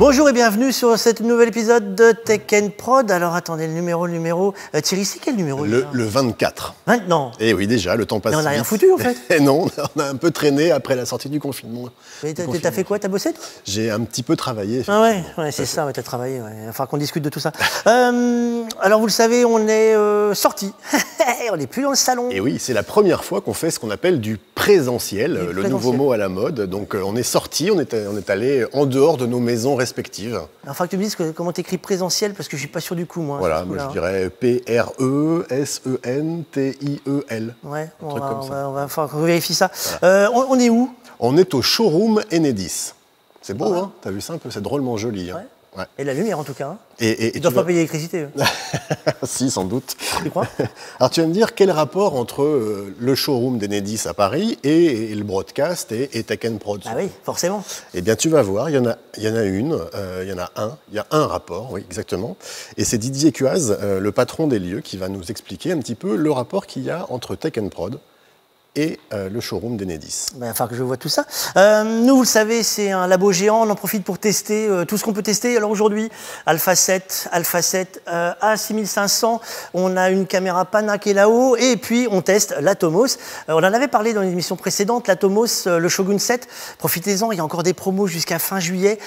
Bonjour et bienvenue sur cet nouvel épisode de Tech & Prod. Alors attendez, le numéro. Thierry, c'est quel numéro le 24. Maintenant. Et oui, déjà, le temps passe. Mais on n'a vite. rien foutu en fait. Et non, on a un peu traîné après la sortie du confinement. Mais t'as fait quoi? T'as bossé toi? J'ai un petit peu travaillé. Ah ouais, c'est ça, t'as travaillé. Ouais. Il va falloir qu'on discute de tout ça. Alors vous le savez, on est sortis. On n'est plus dans le salon. Et oui, c'est la première fois qu'on fait ce qu'on appelle du présentiel, le nouveau mot à la mode. Donc on est sortis, on est allé en dehors de nos maisons respectives. Enfin, que tu me dises comment t'écris présentiel, parce que je suis pas sûr du coup, moi. Voilà, moi je dirais P-R-E-S-E-N-T-I-E-L. Ouais, un truc comme ça. on va falloir qu'on vérifie ça. Voilà. On est où? On est au showroom Enedis. C'est beau, hein? T'as vu ça un peu? C'est drôlement joli. Hein? Ouais. Et la lumière en tout cas. Hein. Et ils doivent pas payer l'électricité, eux. Si, sans doute. Tu crois? Alors tu vas me dire quel rapport entre le showroom d'Enedis à Paris et le broadcast et Tech & Prod? Ah oui, forcément. Eh bien tu vas voir, il y en a un rapport, oui exactement. Et c'est Didier Cuaz, le patron des lieux, qui va nous expliquer un petit peu le rapport qu'il y a entre Tech & Prod et le showroom d'Enedis. Il va falloir que je vois tout ça. Nous, vous le savez, c'est un labo géant. On en profite pour tester tout ce qu'on peut tester. Alors aujourd'hui, Alpha 7 A6500. On a une caméra Pana qui est là-haut. Et puis, on teste l'Atomos. On en avait parlé dans une émission précédente. L'Atomos, le Shogun 7. Profitez-en, il y a encore des promos jusqu'à fin juillet.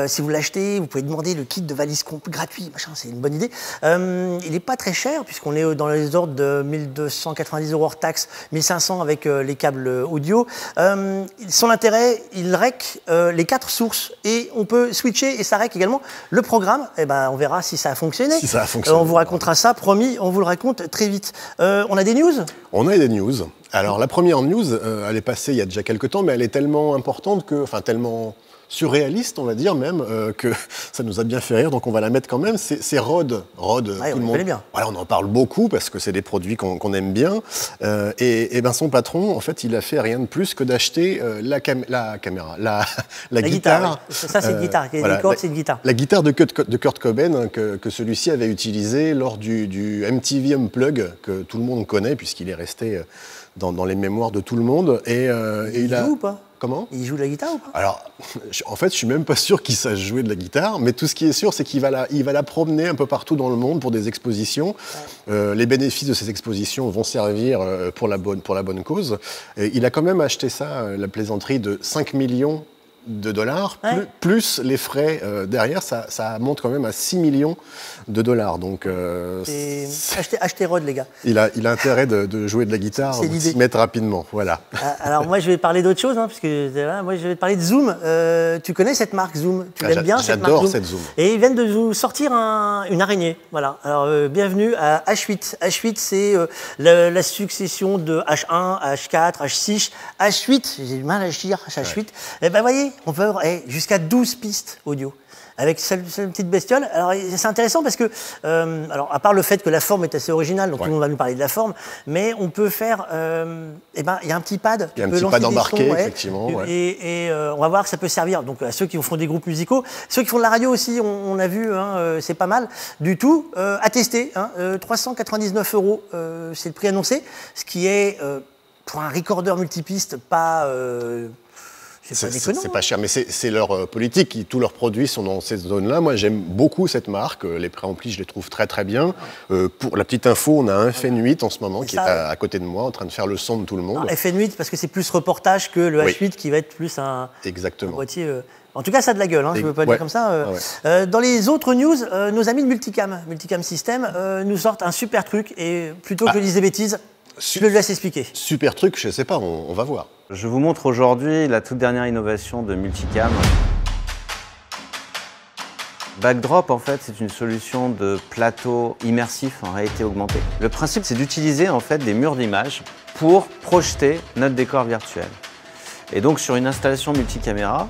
Si vous l'achetez, vous pouvez demander le kit de valise gratuit. C'est une bonne idée. Il n'est pas très cher, puisqu'on est dans les ordres de 1290 € hors taxe, 1500 avec les câbles audio. Son intérêt, il rec les 4 sources et on peut switcher et ça rec également le programme. Et on verra si ça a fonctionné. Si ça a fonctionné. On vous racontera ça, promis, on vous le raconte très vite. On a des news? On a des news. Alors la première news, elle est passée il y a déjà quelques temps, mais elle est tellement importante tellement surréaliste, on va dire même, que ça nous a bien fait rire, donc on va la mettre quand même. C'est Rode. Rode, ouais, tout le monde. Bien. Voilà, on en parle beaucoup parce que c'est des produits qu'on aime bien. Et son patron, en fait, il a fait rien de plus que d'acheter la guitare. Ça, c'est une guitare. Voilà, les cordes, c'est une guitare. La guitare de Kurt Cobain que celui-ci avait utilisée lors du MTV Unplugged, que tout le monde connaît puisqu'il est resté dans les mémoires de tout le monde. Il joue ou pas? Comment? Il joue de la guitare ou pas? Alors, en fait, je suis même pas sûr qu'il sache jouer de la guitare, mais tout ce qui est sûr, c'est qu'il va la promener un peu partout dans le monde pour des expositions. Ouais. Les bénéfices de ces expositions vont servir pour la bonne cause. Et il a quand même acheté ça, la plaisanterie, de 5 millions de dollars, ouais. plus les frais derrière, ça monte quand même à 6 millions de dollars. Donc, achetez Rode, les gars. Il a intérêt de jouer de la guitare, de s'y mettre rapidement. Voilà. Alors moi, je vais parler d'autre chose, puisque moi, je vais te parler de Zoom. Tu connais cette marque Zoom? Tu l'aimes bien, cette marque Zoom? J'adore cette Zoom. Et ils viennent de vous sortir une araignée. Voilà. Alors, bienvenue à H8. H8, c'est la succession de H1, H4, H6, H8. J'ai du mal à dire H8. Ouais. Et voyez, on peut avoir jusqu'à 12 pistes audio avec cette petite bestiole. Alors, c'est intéressant parce que, alors, à part le fait que la forme est assez originale, donc tout le monde va nous parler de la forme, mais on peut faire, il y a un petit pad. Il y a un petit pad embarqué, effectivement. Et on va voir que ça peut servir donc, à ceux qui font des groupes musicaux. Ceux qui font de la radio aussi, on a vu, c'est pas mal du tout. À tester, 399 €, c'est le prix annoncé, ce qui est, pour un recorder multipiste, pas... C'est pas cher, mais c'est leur politique. Tous leurs produits sont dans cette zone-là. Moi, j'aime beaucoup cette marque. Les préamplis, je les trouve très, très bien. Pour la petite info, on a un FN8 en ce moment qui est à côté de moi, en train de faire le son de tout le monde. Alors, FN8, parce que c'est plus reportage que le H8 qui va être plus un boîtier... En tout cas, ça a de la gueule, je ne veux pas dire comme ça. Dans les autres news, nos amis de Multicam System, nous sortent un super truc. Et plutôt que de dire des bêtises, je le laisse expliquer. Super truc, je ne sais pas, on va voir. Je vous montre aujourd'hui la toute dernière innovation de Multicam. Backdrop, en fait, c'est une solution de plateau immersif en réalité augmentée. Le principe, c'est d'utiliser en fait des murs d'images pour projeter notre décor virtuel. Et donc, sur une installation multicaméra,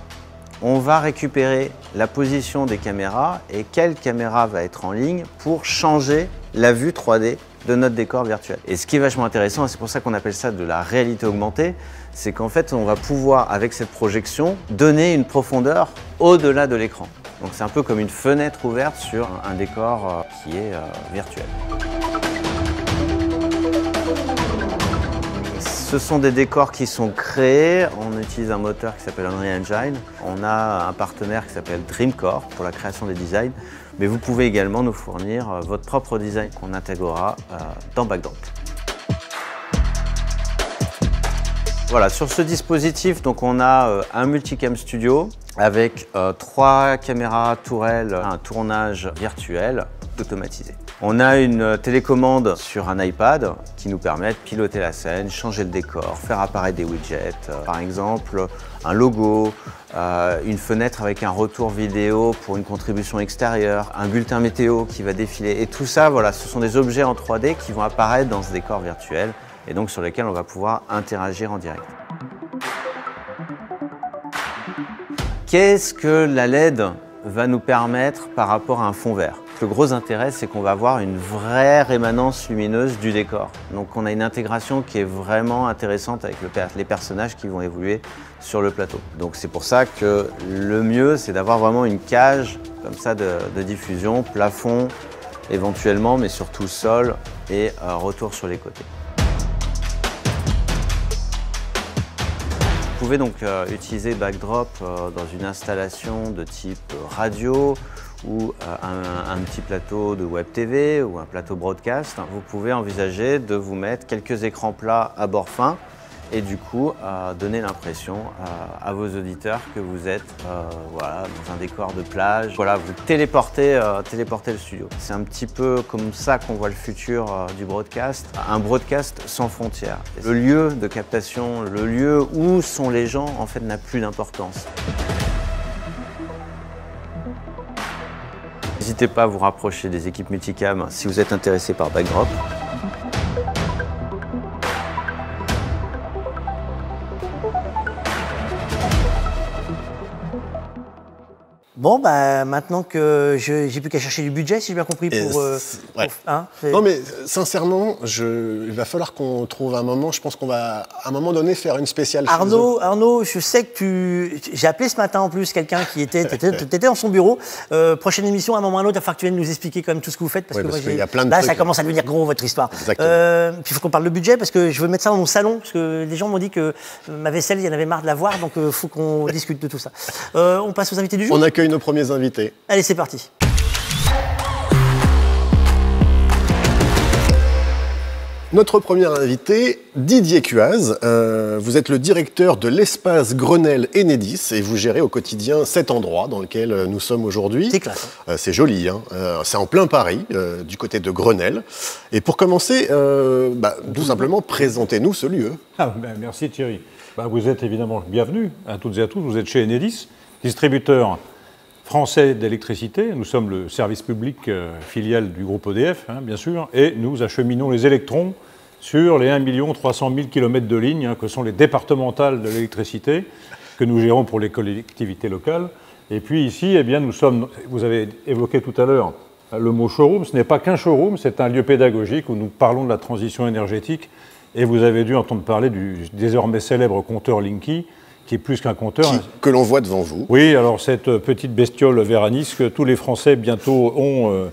on va récupérer la position des caméras et quelle caméra va être en ligne pour changer la vue 3D de notre décor virtuel. Et ce qui est vachement intéressant, et c'est pour ça qu'on appelle ça de la réalité augmentée, c'est qu'en fait, on va pouvoir, avec cette projection, donner une profondeur au-delà de l'écran. Donc c'est un peu comme une fenêtre ouverte sur un décor qui est virtuel. Ce sont des décors qui sont créés. On utilise un moteur qui s'appelle Unreal Engine. On a un partenaire qui s'appelle Dreamcore pour la création des designs. Mais vous pouvez également nous fournir votre propre design qu'on intégrera dans Backdrop. Voilà, sur ce dispositif, donc on a un multicam studio avec 3 caméras tourelles, un tournage virtuel automatisé. On a une télécommande sur un iPad qui nous permet de piloter la scène, changer le décor, faire apparaître des widgets, par exemple un logo, une fenêtre avec un retour vidéo pour une contribution extérieure, un bulletin météo qui va défiler. Et tout ça, voilà, ce sont des objets en 3D qui vont apparaître dans ce décor virtuel et donc sur lesquels on va pouvoir interagir en direct. Qu'est-ce que la LED va nous permettre par rapport à un fond vert? Le gros intérêt, c'est qu'on va avoir une vraie rémanence lumineuse du décor. Donc on a une intégration qui est vraiment intéressante avec les personnages qui vont évoluer sur le plateau. Donc c'est pour ça que le mieux, c'est d'avoir vraiment une cage comme ça de diffusion, plafond éventuellement, mais surtout sol et retour sur les côtés. Vous pouvez donc utiliser Backdrop dans une installation de type radio ou un petit plateau de web TV ou un plateau broadcast. Vous pouvez envisager de vous mettre quelques écrans plats à bord fin et du coup donner l'impression à vos auditeurs que vous êtes voilà, dans un décor de plage. Voilà, vous téléportez le studio. C'est un petit peu comme ça qu'on voit le futur du broadcast, un broadcast sans frontières. Le lieu de captation, le lieu où sont les gens, en fait, n'a plus d'importance. N'hésitez pas à vous rapprocher des équipes multicam si vous êtes intéressé par Backdrop. Bon, bah, maintenant que j'ai plus qu'à chercher du budget, si j'ai bien compris, pour... Ouais. Non, mais sincèrement, il va falloir qu'on trouve un moment. Je pense qu'on va, à un moment donné, faire une spéciale. Arnaud, je sais que j'ai appelé ce matin en plus quelqu'un qui était dans son bureau. Prochaine émission, à un moment ou à un autre, il va falloir que tu viennes nous expliquer quand même tout ce que vous faites. Parce que y a plein de là, trucs. Ça commence à devenir gros, votre histoire. Exactement. Puis il faut qu'on parle de budget, parce que je veux mettre ça dans mon salon, parce que les gens m'ont dit que ma vaisselle, il y en avait marre de la voir, donc il faut qu'on discute de tout ça. On passe aux invités du jour. On accueille nos premiers invités. Allez, c'est parti. Notre premier invité, Didier Cuaz. Vous êtes le directeur de l'espace Grenelle-Enedis et vous gérez au quotidien cet endroit dans lequel nous sommes aujourd'hui. C'est classe. C'est joli, hein. C'est en plein Paris, du côté de Grenelle. Et pour commencer, tout simplement, présentez-nous ce lieu. Merci Thierry. Vous êtes évidemment bienvenus à toutes et à tous. Vous êtes chez Enedis, distributeur français d'électricité. Nous sommes le service public filiale du groupe EDF, hein, bien sûr, et nous acheminons les électrons sur les 1 300 000 km de lignes, hein, que sont les départementales de l'électricité, que nous gérons pour les collectivités locales. Et puis ici, eh bien, nous sommes, vous avez évoqué tout à l'heure le mot showroom. Ce n'est pas qu'un showroom, c'est un lieu pédagogique où nous parlons de la transition énergétique. Et vous avez dû entendre parler du désormais célèbre compteur Linky, qui est plus qu'un compteur. Que l'on voit devant vous. Oui, alors cette petite bestiole Veranis que tous les Français bientôt ont,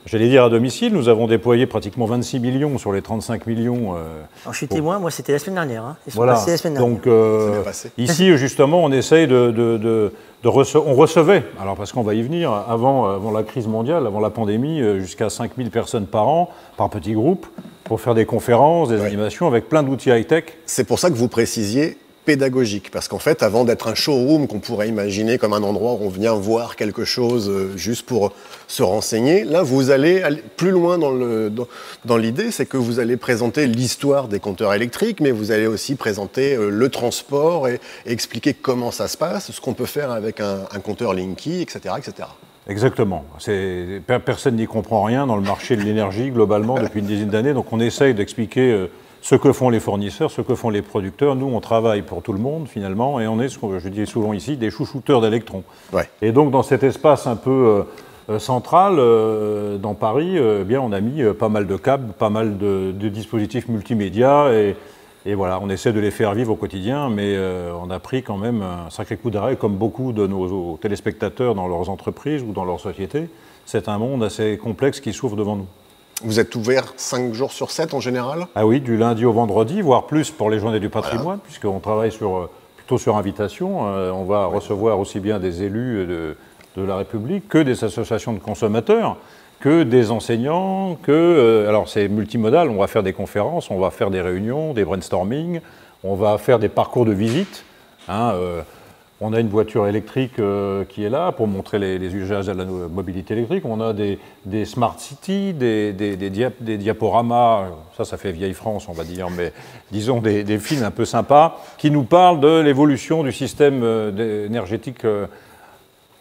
j'allais dire à domicile. Nous avons déployé pratiquement 26 millions sur les 35 millions. Alors, je suis témoin, moi c'était la semaine dernière. Hein. Ils sont voilà. passés la semaine dernière. Donc ici, justement, on essaye on recevait, alors parce qu'on va y venir, avant la crise mondiale, avant la pandémie, jusqu'à 5000 personnes par an, par petits groupes, pour faire des conférences, des animations, avec plein d'outils high-tech. C'est pour ça que vous précisiez pédagogique, parce qu'en fait, avant d'être un showroom qu'on pourrait imaginer comme un endroit où on vient voir quelque chose juste pour se renseigner, là, vous allez aller plus loin dans l'idée, c'est que vous allez présenter l'histoire des compteurs électriques, mais vous allez aussi présenter le transport et expliquer comment ça se passe, ce qu'on peut faire avec un compteur Linky, etc., etc. Exactement. Personne n'y comprend rien dans le marché de l'énergie, globalement, depuis une dizaine d'années, donc on essaye d'expliquer ce que font les fournisseurs, ce que font les producteurs. Nous, on travaille pour tout le monde, finalement, et on est, ce que je dis souvent ici, des chouchouteurs d'électrons. Ouais. Et donc, dans cet espace un peu central, dans Paris, bien, on a mis pas mal de câbles, pas mal de dispositifs multimédia, et voilà, on essaie de les faire vivre au quotidien, mais on a pris quand même un sacré coup d'arrêt, comme beaucoup de nos téléspectateurs dans leurs entreprises ou dans leurs sociétés. C'est un monde assez complexe qui s'ouvre devant nous. Vous êtes ouvert 5 jours sur 7 en général? Ah oui, du lundi au vendredi, voire plus pour les journées du patrimoine, puisqu'on travaille plutôt sur invitation. On va recevoir aussi bien des élus de la République que des associations de consommateurs, que des enseignants, alors c'est multimodal, on va faire des conférences, on va faire des réunions, des brainstorming, on va faire des parcours de visite. On a une voiture électrique qui est là pour montrer les usages de la mobilité électrique. On a des smart cities, des diaporamas, ça fait vieille France on va dire, mais disons des films un peu sympas qui nous parlent de l'évolution du système énergétique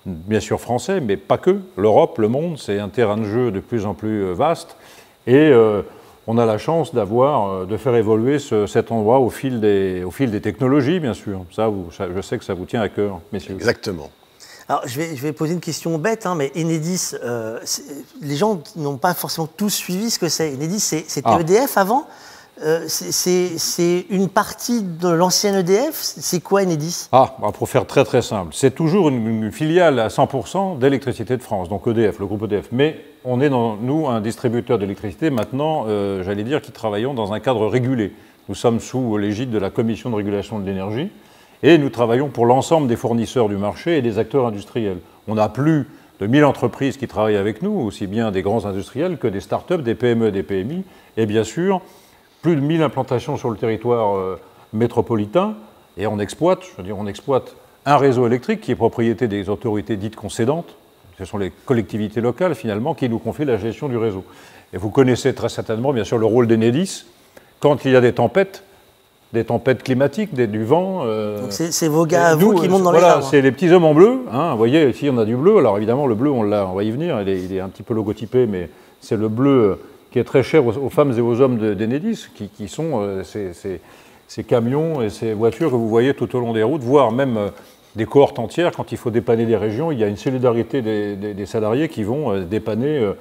bien sûr français, mais pas que. L'Europe, le monde, c'est un terrain de jeu de plus en plus vaste. Et on a la chance de faire évoluer cet endroit au fil des technologies, bien sûr. Ça, je sais que ça vous tient à cœur, messieurs. Exactement. Alors, je vais poser une question bête, mais Enedis, les gens n'ont pas forcément tous suivi ce que c'est. Enedis, c'était EDF avant? C'est une partie de l'ancienne EDF? C'est quoi Enedis? Pour faire très très simple, c'est toujours une filiale à 100% d'Électricité de France, donc EDF, le groupe EDF. Mais on est, nous, un distributeur d'électricité maintenant, j'allais dire, qui travaillons dans un cadre régulé. Nous sommes sous l'égide de la Commission de régulation de l'énergie et nous travaillons pour l'ensemble des fournisseurs du marché et des acteurs industriels. On a plus de 1000 entreprises qui travaillent avec nous, aussi bien des grands industriels que des start-up, des PME, des PMI, et bien sûr, plus de 1000 implantations sur le territoire métropolitain, et on exploite un réseau électrique qui est propriété des autorités dites concédantes. Ce sont les collectivités locales, finalement, qui nous confient la gestion du réseau. Et vous connaissez très certainement, bien sûr, le rôle d'Enedis quand il y a des tempêtes climatiques, du vent. Donc c'est vos gars à vous qui montent dans les arbres. Voilà, c'est les petits hommes en bleu. Vous voyez, ici, on a du bleu. Alors évidemment, le bleu, on va y venir. Il est un petit peu logotypé, mais c'est le bleu qui est très cher aux femmes et aux hommes d'Enedis, qui sont ces camions et ces voitures que vous voyez tout au long des routes, voire même des cohortes entières. Quand il faut dépanner des régions, il y a une solidarité des salariés qui vont dépanner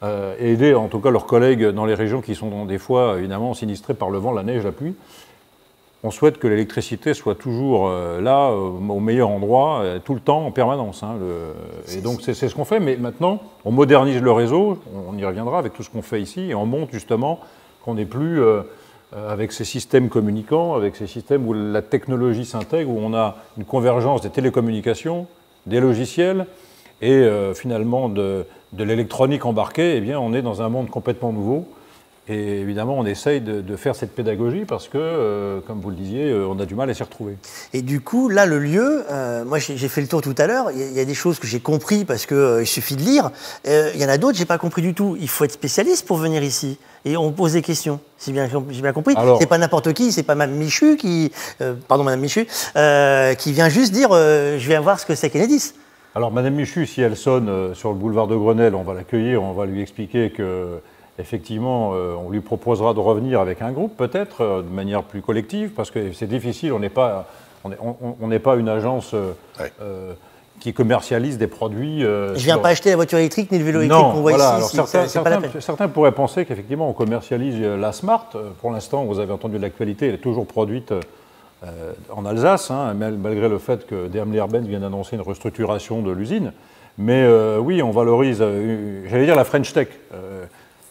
et aider en tout cas leurs collègues dans les régions qui sont des fois évidemment sinistrées par le vent, la neige, la pluie. On souhaite que l'électricité soit toujours là, au meilleur endroit, tout le temps, en permanence. Et donc c'est ce qu'on fait, mais maintenant, on modernise le réseau, on y reviendra avec tout ce qu'on fait ici, et on montre justement qu'on n'est plus avec ces systèmes communicants, avec ces systèmes où la technologie s'intègre, où on a une convergence des télécommunications, des logiciels, et finalement de l'électronique embarquée. Eh bien, on est dans un monde complètement nouveau. Et évidemment, on essaye de faire cette pédagogie parce que, comme vous le disiez, on a du mal à s'y retrouver. Et du coup, là, le lieu, moi j'ai fait le tour tout à l'heure, il y a des choses que j'ai compris parce qu'il suffit de lire. Il y en a d'autres, j'ai pas compris du tout. Il faut être spécialiste pour venir ici. Et on pose des questions, j'ai bien compris. C'est pas n'importe qui, c'est pas Madame Michu Madame Michu, qui vient juste dire je viens voir ce que c'est qu'Enedis. Alors, Madame Michu, si elle sonne sur le boulevard de Grenelle, on va l'accueillir, on va lui expliquer que effectivement, on lui proposera de revenir avec un groupe, peut-être, de manière plus collective, parce que c'est difficile, on n'est pas une agence qui commercialise des produits... je ne viens pas acheter la voiture électrique ni le vélo électrique qu'on voit ici. Certains pourraient penser qu'effectivement, on commercialise la Smart. Pour l'instant, vous avez entendu l'actualité, elle est toujours produite en Alsace, malgré le fait que Daimler-Benz vient d'annoncer une restructuration de l'usine. Mais oui, on valorise, j'allais dire la French Tech.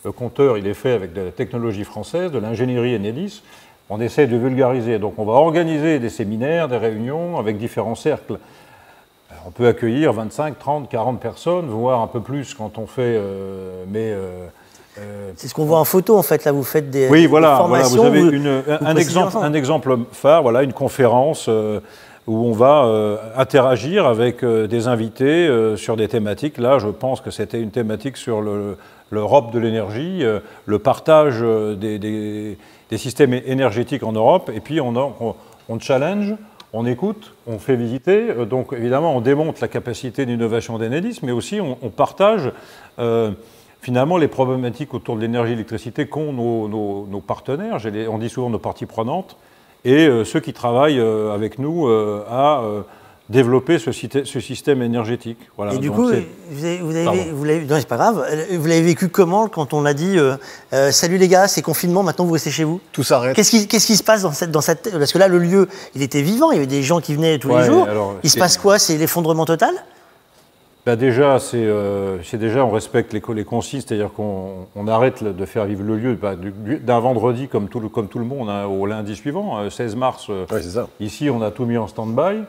Le compteur, il est fait avec de la technologie française, de l'ingénierie Enedis. On essaie de vulgariser. Donc, on va organiser des séminaires, des réunions avec différents cercles. On peut accueillir 25, 30, 40 personnes, voire un peu plus quand on fait... c'est ce qu'on voit en photo, en fait. Là, vous faites des Vous formations. avez un exemple phare, voilà, une conférence où on va interagir avec des invités sur des thématiques. Là, je pense que c'était une thématique sur l'Europe de l'énergie, le partage des systèmes énergétiques en Europe, et puis on challenge, on écoute, on fait visiter. Donc évidemment, on démontre la capacité d'innovation d'Enedis, mais aussi on partage finalement les problématiques autour de l'énergie et de l'électricité qu'ont nos partenaires, on dit souvent nos parties prenantes, et ceux qui travaillent avec nous à développer ce système énergétique. Voilà. Et du coup, non, c'est pas grave. Vous l'avez vécu comment quand on a dit salut les gars, c'est confinement, maintenant vous restez chez vous? Tout s'arrête. Qu'est-ce qui se passe dans cette parce que là le lieu, il était vivant, il y avait des gens qui venaient tous les jours. Il se passe quoi? C'est l'effondrement total? Déjà, on respecte les consignes, c'est-à-dire qu'on arrête de faire vivre le lieu d'un vendredi comme tout le monde, hein, au lundi suivant, 16 mars. Ouais, c'est ça. Ici, on a tout mis en stand-by.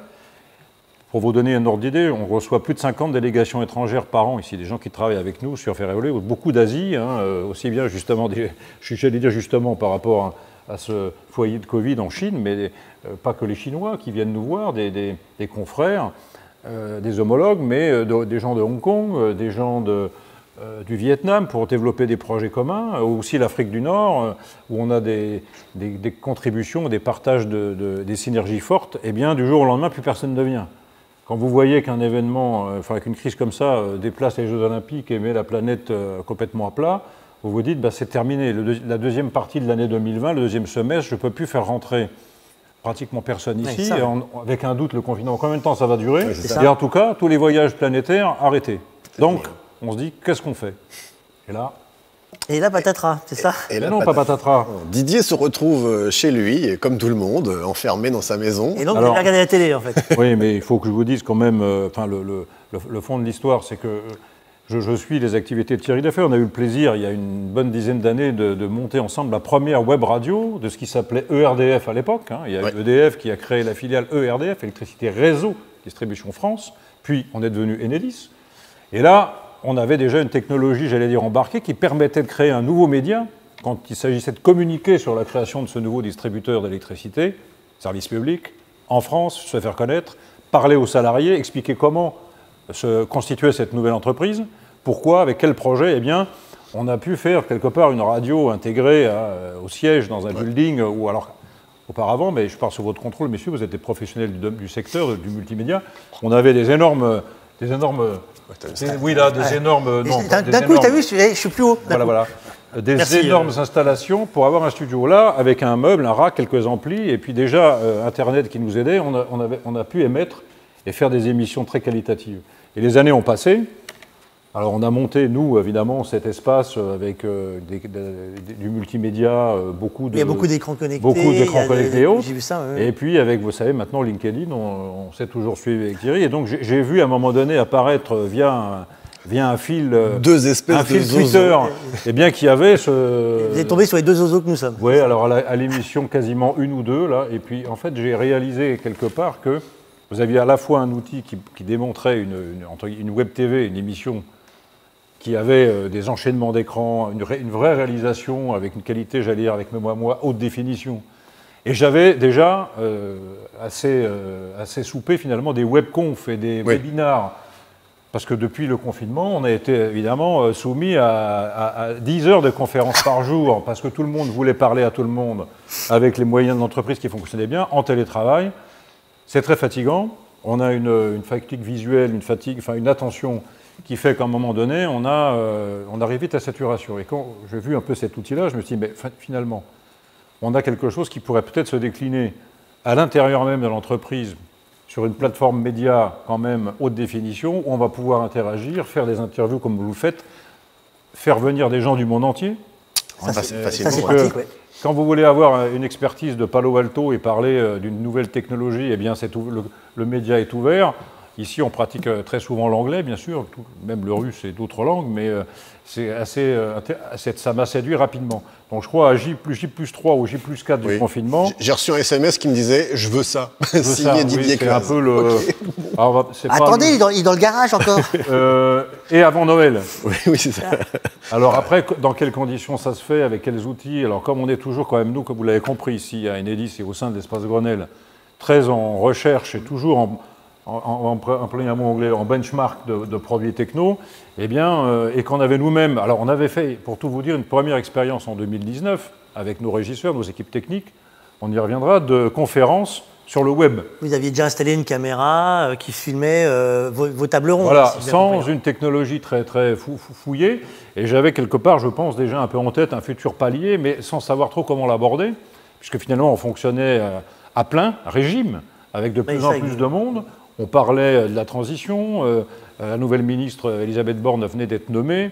Pour vous donner un ordre d'idée, on reçoit plus de 50 délégations étrangères par an ici, des gens qui travaillent avec nous sur Ferré-Olé, beaucoup d'Asie, hein, aussi bien justement, j'allais dire justement par rapport à ce foyer de Covid en Chine, mais pas que les Chinois qui viennent nous voir, des confrères, des homologues, mais des gens de Hong Kong, des gens du Vietnam pour développer des projets communs, aussi l'Afrique du Nord, où on a des contributions, des partages, des synergies fortes, et bien du jour au lendemain, plus personne ne vient. Quand vous voyez qu'un événement, qu'une crise comme ça déplace les Jeux Olympiques et met la planète complètement à plat, vous vous dites, c'est terminé. La deuxième partie de l'année 2020, le deuxième semestre, je ne peux plus faire rentrer pratiquement personne ici, avec un doute le confinement. Combien de temps ça va durer? Et en tout cas, tous les voyages planétaires arrêtés. Donc, on se dit, qu'est-ce qu'on fait? Et là, patatras, c'est ça? Et là, non, pas patatras. Didier se retrouve chez lui, comme tout le monde, enfermé dans sa maison. Et donc, vous avez regardé la télé, en fait. Oui, mais il faut que je vous dise quand même, le fond de l'histoire, c'est que je suis les activités de Thierry Defay. On a eu le plaisir, il y a une bonne dizaine d'années, de monter ensemble la première web radio de ce qui s'appelait ERDF à l'époque. Hein. Il y a eu EDF qui a créé la filiale ERDF, Électricité Réseau Distribution France. Puis, on est devenu Enedis. Et là, on avait déjà une technologie, j'allais dire embarquée, qui permettait de créer un nouveau média quand il s'agissait de communiquer sur la création de ce nouveau distributeur d'électricité, service public, en France, se faire connaître, parler aux salariés, expliquer comment se constituait cette nouvelle entreprise, pourquoi, avec quel projet. Eh bien, on a pu faire quelque part une radio intégrée au siège dans un building, ou alors auparavant, mais je pars sous votre contrôle, messieurs, vous êtes des professionnels du secteur, du multimédia, on avait des énormes énormes. D'un coup, tu as vu, je suis plus haut. Voilà. Des énormes installations pour avoir un studio. Là, avec un meuble, un rack, quelques amplis, et puis déjà Internet qui nous aidait, on a pu émettre et faire des émissions très qualitatives. Et les années ont passé. Alors, on a monté, nous, évidemment, cet espace avec du multimédia, il y a beaucoup d'écrans connectés. Beaucoup d'écrans connectés et autres. J'ai vu ça, Et puis, avec, vous savez, maintenant, LinkedIn, on s'est toujours suivi avec Thierry. Et donc, j'ai vu, à un moment donné, apparaître via un fil... Deux espèces un fil de Twitter, et bien qu'il y avait Vous êtes tombé sur les deux zozos que nous sommes. Oui, alors à l'émission quasiment une ou deux, là. Et puis, en fait, j'ai réalisé quelque part que vous aviez à la fois un outil qui démontrait une web TV, une émission qui avait des enchaînements d'écran, une vraie réalisation avec une qualité, j'allais dire, avec moi, haute définition. Et j'avais déjà assez soupé finalement des webconf et des webinars. Parce que depuis le confinement, on a été évidemment soumis à 10 heures de conférences par jour, parce que tout le monde voulait parler à tout le monde avec les moyens de l'entreprise qui fonctionnaient bien, en télétravail. C'est très fatigant. On a une fatigue visuelle, une attention qui fait qu'à un moment donné, on arrive vite à saturation. Et quand j'ai vu un peu cet outil-là, je me suis dit, mais finalement, on a quelque chose qui pourrait peut-être se décliner à l'intérieur même de l'entreprise, sur une plateforme média quand même haute définition, où on va pouvoir interagir, faire des interviews comme vous le faites, faire venir des gens du monde entier. Ça, c'est pratique, oui. Quand vous voulez avoir une expertise de Palo Alto et parler d'une nouvelle technologie, eh bien le média est ouvert. Ici, on pratique très souvent l'anglais, bien sûr, même le russe et d'autres langues, mais ça m'a séduit rapidement. Donc je crois à J+3 ou J+4 du confinement. J'ai reçu un SMS qui me disait « Je veux ça ». Signé Didier Claes. C'est un peu le... Okay. Alors, attendez, il est dans le garage encore. Et avant Noël. Oui, c'est ça. Alors après, dans quelles conditions ça se fait, avec quels outils? Alors comme on est toujours quand même, nous, comme vous l'avez compris ici à Enedis et au sein de l'espace Grenelle, très en recherche et toujours en plein mot anglais, en benchmark de produits techno, eh bien, et qu'on avait nous-mêmes, alors on avait fait, pour tout vous dire, une première expérience en 2019 avec nos régisseurs, nos équipes techniques, on y reviendra, de conférences sur le web. Vous aviez déjà installé une caméra qui filmait vos tables rondes. Voilà, sans une technologie très fouillée, et j'avais quelque part, je pense, déjà un peu en tête un futur palier, mais sans savoir trop comment l'aborder, puisque finalement on fonctionnait à plein régime, avec de plus en plus de monde. On parlait de la transition, la nouvelle ministre Elisabeth Borne venait d'être nommée,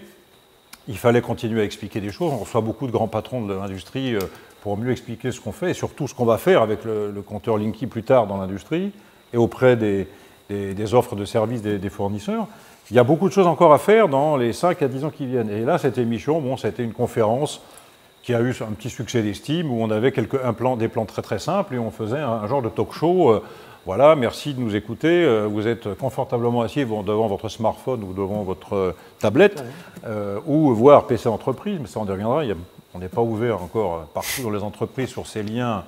il fallait continuer à expliquer des choses, on reçoit beaucoup de grands patrons de l'industrie pour mieux expliquer ce qu'on fait et surtout ce qu'on va faire avec le compteur Linky plus tard dans l'industrie et auprès des offres de services des fournisseurs. il y a beaucoup de choses encore à faire dans les 5 à 10 ans qui viennent. Et là, cette émission, bon, ça a été une conférence qui a eu un petit succès d'estime, où on avait des plans très très simples, et on faisait un genre de talk show. Voilà, merci de nous écouter. Vous êtes confortablement assis devant votre smartphone ou devant votre tablette, ou voire PC entreprise, mais ça on y reviendra. On n'est pas ouvert encore partout dans les entreprises sur ces liens.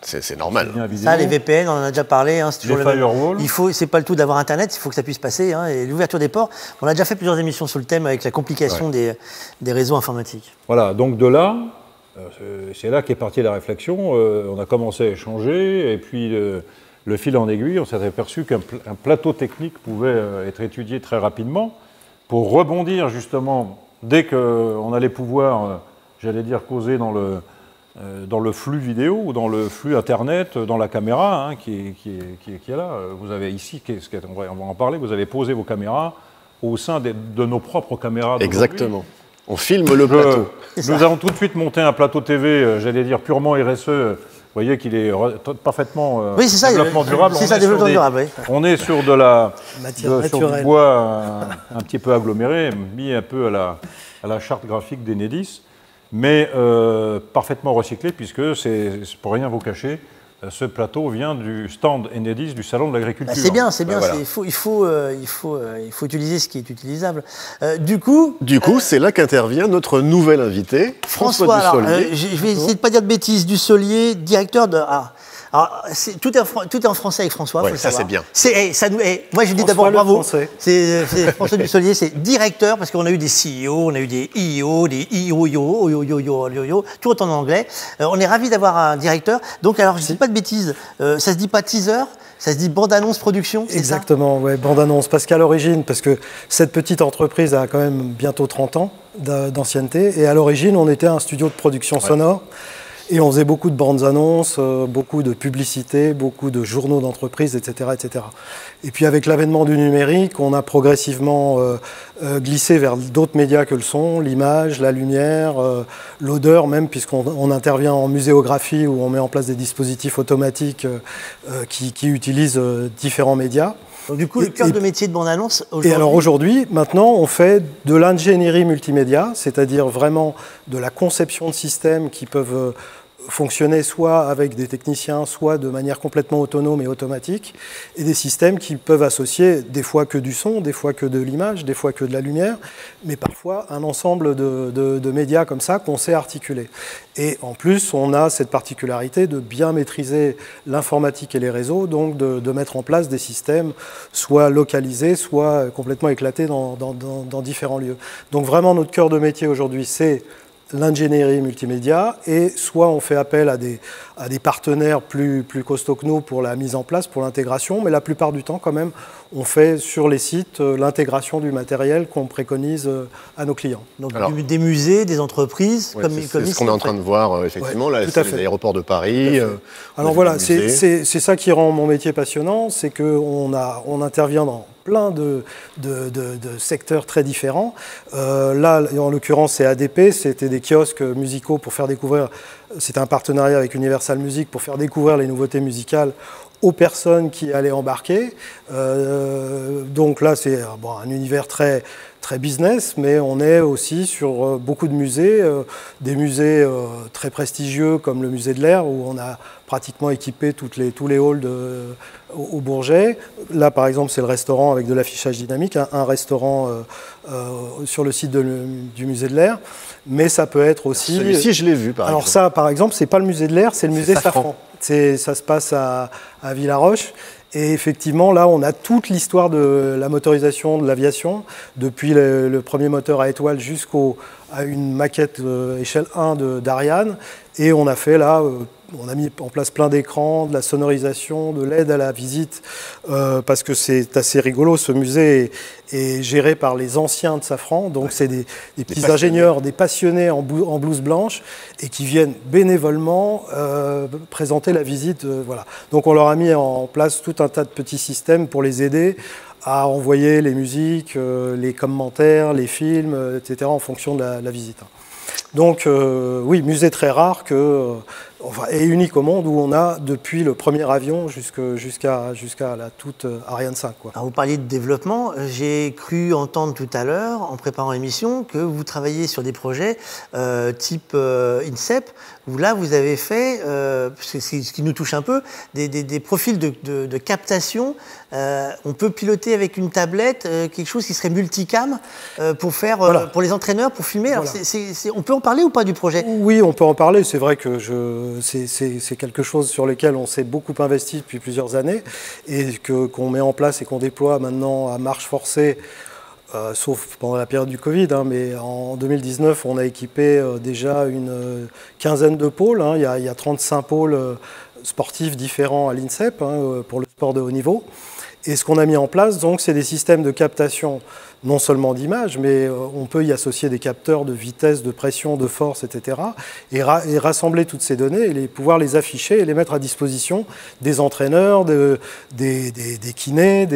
C'est normal. Ça, les VPN, on en a déjà parlé. Hein, les firewalls. C'est pas le tout d'avoir Internet, il faut que ça puisse passer. Hein, et l'ouverture des ports, on a déjà fait plusieurs émissions sur le thème avec la complication des réseaux informatiques. Voilà, donc de là, c'est là qu'est partie la réflexion. On a commencé à échanger, et puis le fil en aiguille, on s'est aperçu qu'un plateau technique pouvait être étudié très rapidement pour rebondir justement dès qu'on allait pouvoir, j'allais dire, causer dans le flux vidéo ou dans le flux Internet, dans la caméra qui est là. Vous avez ici, on va en parler, vous avez posé vos caméras au sein de nos propres caméras. Exactement. On filme le plateau. Nous avons tout de suite monté un plateau TV, j'allais dire purement RSE. Vous voyez qu'il est parfaitement développement durable. C'est ça, développement durable, oui. On est sur sur du bois un petit peu aggloméré, mis un peu à la charte graphique d'Enedis, mais parfaitement recyclé, puisque c'est pour rien vous cacher, ce plateau vient du stand Enedis du Salon de l'Agriculture. C'est bien, c'est bien. Voilà. Il faut utiliser ce qui est utilisable. Du coup, c'est là qu'intervient notre nouvel invité, François Dussolier. Je vais essayer de ne pas dire de bêtises. Dussolier, directeur de... tout est en français avec François. Ouais, ça c'est bien. Moi je dis d'abord bravo. C'est François Dussolier, c'est directeur, parce qu'on a eu des CEO, on a eu des IO, des IO, tout en anglais. On est ravis d'avoir un directeur. Donc alors je ne dis pas de bêtises, ça se dit pas teaser, ça se dit bande-annonce production, c'est exactement, ouais, bande-annonce. Parce qu'à l'origine, parce que cette petite entreprise a quand même bientôt 30 ans d'ancienneté, et à l'origine on était un studio de production sonore. Et on faisait beaucoup de bandes annonces, beaucoup de publicités, beaucoup de journaux d'entreprise, etc., etc. Et puis avec l'avènement du numérique, on a progressivement glissé vers d'autres médias que le son, l'image, la lumière, l'odeur même, puisqu'on intervient en muséographie où on met en place des dispositifs automatiques qui utilisent différents médias. Donc du coup, le cœur de métier de bande-annonce aujourd'hui... Et alors aujourd'hui, maintenant, on fait de l'ingénierie multimédia, c'est-à-dire vraiment de la conception de systèmes qui peuvent fonctionner soit avec des techniciens, soit de manière complètement autonome et automatique, et des systèmes qui peuvent associer des fois que du son, des fois que de l'image, des fois que de la lumière, mais parfois un ensemble de médias comme ça qu'on sait articuler. Et en plus, on a cette particularité de bien maîtriser l'informatique et les réseaux, donc de mettre en place des systèmes soit localisés, soit complètement éclatés dans différents lieux. Donc vraiment, notre cœur de métier aujourd'hui, c'est l'ingénierie multimédia, et soit on fait appel à des partenaires plus costauds que nous pour la mise en place, pour l'intégration, mais la plupart du temps quand même on fait sur les sites l'intégration du matériel qu'on préconise à nos clients. Donc des musées, des entreprises, c'est ce qu'on est en train de voir effectivement, là, c'est les aéroports de Paris. Alors voilà, c'est ça qui rend mon métier passionnant, c'est qu'on intervient dans plein de secteurs très différents. Là, en l'occurrence, c'est ADP, c'était des kiosques musicaux pour faire découvrir, c'était un partenariat avec Universal Music pour faire découvrir les nouveautés musicales aux personnes qui allaient embarquer. Donc là, c'est un univers très business, mais on est aussi sur beaucoup de musées, des musées très prestigieux comme le musée de l'Air, où on a pratiquement équipé tous les halls au Bourget. Là, par exemple, c'est le restaurant avec de l'affichage dynamique, un restaurant sur le site du musée de l'Air, mais ça peut être aussi... Celui-ci, je l'ai vu, par exemple. Alors ça, par exemple, c'est pas le musée de l'Air, c'est le musée Safran. Ça se passe à Villaroche. Et effectivement, là, on a toute l'histoire de la motorisation de l'aviation, depuis le premier moteur à étoile jusqu'à une maquette échelle 1 d'Ariane. Et on a fait là, on a mis en place plein d'écrans, de la sonorisation, de l'aide à la visite, parce que c'est assez rigolo. Ce musée est géré par les anciens de Safran, donc c'est des petits ingénieurs, des passionnés en blouse blanche, et qui viennent bénévolement présenter la visite. Voilà. Donc on leur a mis en place tout un tas de petits systèmes pour les aider à envoyer les musiques, les commentaires, les films, etc. en fonction de la visite. Donc oui, musée très rare que enfin, et unique au monde, où on a depuis le premier avion jusqu'à la toute Ariane 5. Quoi. Alors vous parliez de développement. J'ai cru entendre tout à l'heure, en préparant l'émission, que vous travaillez sur des projets type INSEP, où là vous avez fait, c'est ce qui nous touche un peu, des profils de captation. On peut piloter avec une tablette quelque chose qui serait multicam pour faire, pour les entraîneurs, pour filmer. Alors, on peut en parler ou pas du projet? Oui, on peut en parler. C'est vrai que c'est quelque chose sur lequel on s'est beaucoup investi depuis plusieurs années et qu'on met en place et qu'on déploie maintenant à marche forcée. Sauf pendant la période du Covid, hein, mais en 2019, on a équipé déjà une quinzaine de pôles. Hein. Il y a 35 pôles sportifs différents à l'INSEP pour le sport de haut niveau. Et ce qu'on a mis en place, donc, c'est des systèmes de captation, non seulement d'images, mais on peut y associer des capteurs de vitesse, de pression, de force, etc. Et rassembler toutes ces données et pouvoir les afficher et les mettre à disposition des entraîneurs, des kinés,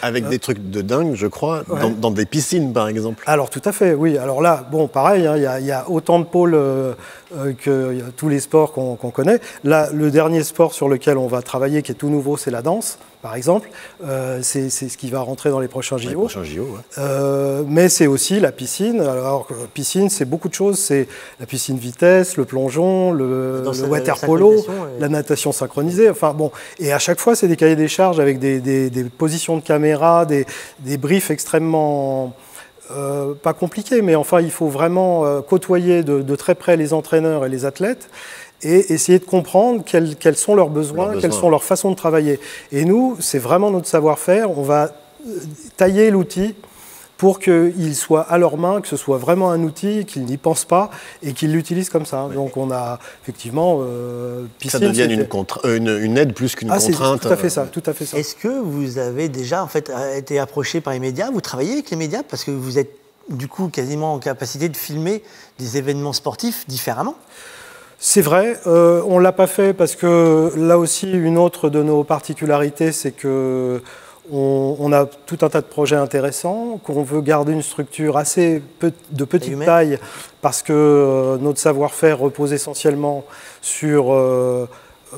avec des trucs de dingue, je crois, dans des piscines, par exemple. Alors, tout à fait, oui. Alors là, bon, pareil, hein, il y a autant de pôles que tous les sports qu'on connaît. Là, le dernier sport sur lequel on va travailler, qui est tout nouveau, c'est la danse. Par exemple, c'est ce qui va rentrer dans les prochains JO. Les prochains JO, ouais. Mais c'est aussi la piscine. Alors, piscine, c'est beaucoup de choses. C'est la piscine vitesse, le plongeon, le water polo, la natation synchronisée. Enfin bon, et à chaque fois, c'est des cahiers des charges avec des positions de caméra, des briefs extrêmement pas compliqués, mais enfin, il faut vraiment côtoyer de très près les entraîneurs et les athlètes. Et essayer de comprendre quels sont leurs besoins, quelles sont leurs façons de travailler. Et nous, c'est vraiment notre savoir-faire. On va tailler l'outil pour qu'il soit à leur main, que ce soit vraiment un outil, qu'ils n'y pensent pas et qu'ils l'utilisent comme ça. Ouais. Donc on a effectivement... piscine, ça devienne une aide plus qu'une contrainte. C'est tout à fait ça, tout à fait ça. Est-ce que vous avez déjà en fait, été approché par les médias? Vous travaillez avec les médias parce que vous êtes du coup quasiment en capacité de filmer des événements sportifs différemment? C'est vrai, on ne l'a pas fait parce que là aussi, une autre de nos particularités, c'est que on a tout un tas de projets intéressants, qu'on veut garder une structure assez de petite taille parce que notre savoir-faire repose essentiellement sur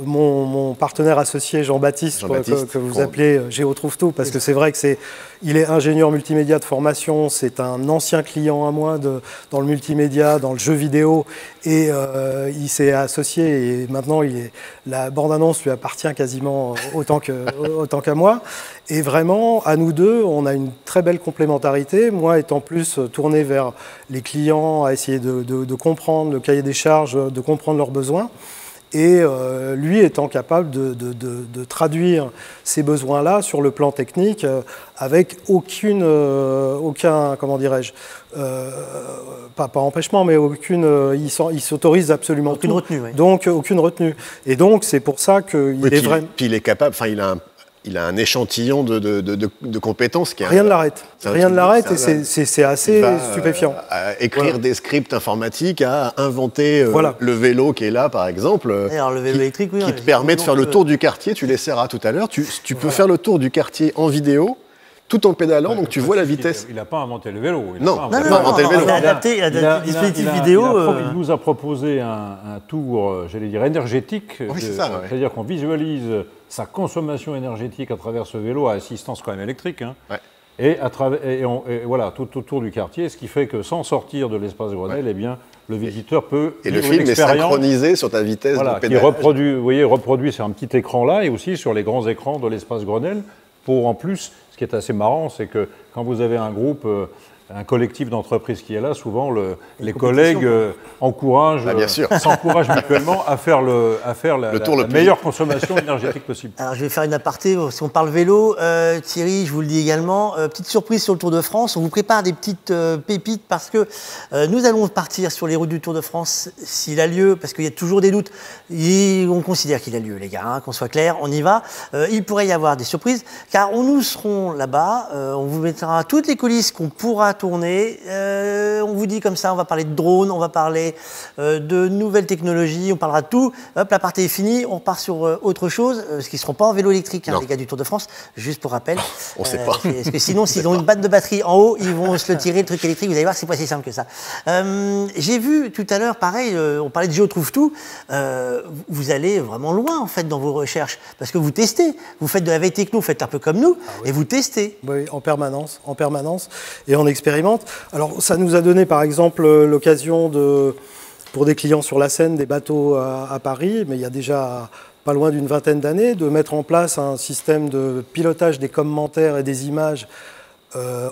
mon partenaire associé Jean-Baptiste, que vous appelez Géo Trouve Tout, parce que c'est vrai que il est ingénieur multimédia de formation, c'est un ancien client à moi dans le multimédia, dans le jeu vidéo, et il s'est associé et maintenant la bande-annonce lui appartient quasiment autant qu'à moi. Et vraiment, à nous deux, on a une très belle complémentarité, moi étant plus tourné vers les clients, à essayer de comprendre le cahier des charges, de comprendre leurs besoins. Et lui étant capable de traduire ces besoins-là sur le plan technique avec aucun, comment dirais-je, pas empêchement, mais il s'autorise absolument aucune tout. Retenue, oui. Donc aucune retenue. Et donc c'est pour ça qu'il est vraiment... Puis il est capable, enfin il a un échantillon de compétences qui est... Rien ne l'arrête. Rien ne l'arrête et c'est assez stupéfiant. À écrire des scripts informatiques, à inventer le vélo qui est là, par exemple, alors, le vélo électrique, qui te permet de faire le tour du quartier. Tu l'essaieras tout à l'heure. Tu peux faire le tour du quartier en vidéo, tout en pédalant, donc tu vois la vitesse. Il n'a pas inventé le vélo. Il a adapté le dispositif vidéo. Il nous a proposé un tour, j'allais dire, énergétique. C'est-à-dire qu'on visualise sa consommation énergétique à travers ce vélo à assistance quand même électrique. Hein. Ouais. Et voilà, tout autour du quartier, ce qui fait que sans sortir de l'espace Grenelle, eh bien, le visiteur peut... Et le film est synchronisé sur ta vitesse de pédalage. Qui reproduit sur un petit écran là et aussi sur les grands écrans de l'espace Grenelle. Pour en plus, ce qui est assez marrant, c'est que quand vous avez un groupe... un collectif d'entreprises qui est là, souvent les collègues s'encouragent mutuellement à faire la meilleure consommation énergétique possible. Alors je vais faire une aparté, si on parle vélo, Thierry, je vous le dis également, petite surprise sur le Tour de France, on vous prépare des petites pépites parce que nous allons partir sur les routes du Tour de France s'il a lieu, parce qu'il y a toujours des doutes, on considère qu'il a lieu les gars, hein, qu'on soit clair, on y va, il pourrait y avoir des surprises, car nous serons là-bas, on vous mettra toutes les coulisses qu'on pourra tourner. On vous dit comme ça, on va parler de drones, on va parler de nouvelles technologies, on parlera de tout. Hop, la partie est finie, on part sur autre chose, ce qui ne seront pas en vélo électrique, hein, les gars du Tour de France, juste pour rappel. On ne sait pas. Parce que sinon, s'ils ont une batte de batterie en haut, ils vont se le tirer, le truc électrique. Vous allez voir, c'est pas si simple que ça. J'ai vu tout à l'heure, pareil, on parlait de Géotrouve-Tout. Vous allez vraiment loin, en fait, dans vos recherches, parce que vous testez. Vous faites de la veille techno, vous faites un peu comme nous, et vous testez. Oui, en permanence, et on expérimente. Alors, ça nous a donné, par exemple, l'occasion pour des clients sur la Seine, des bateaux à Paris, mais il y a déjà pas loin d'une vingtaine d'années, de mettre en place un système de pilotage des commentaires et des images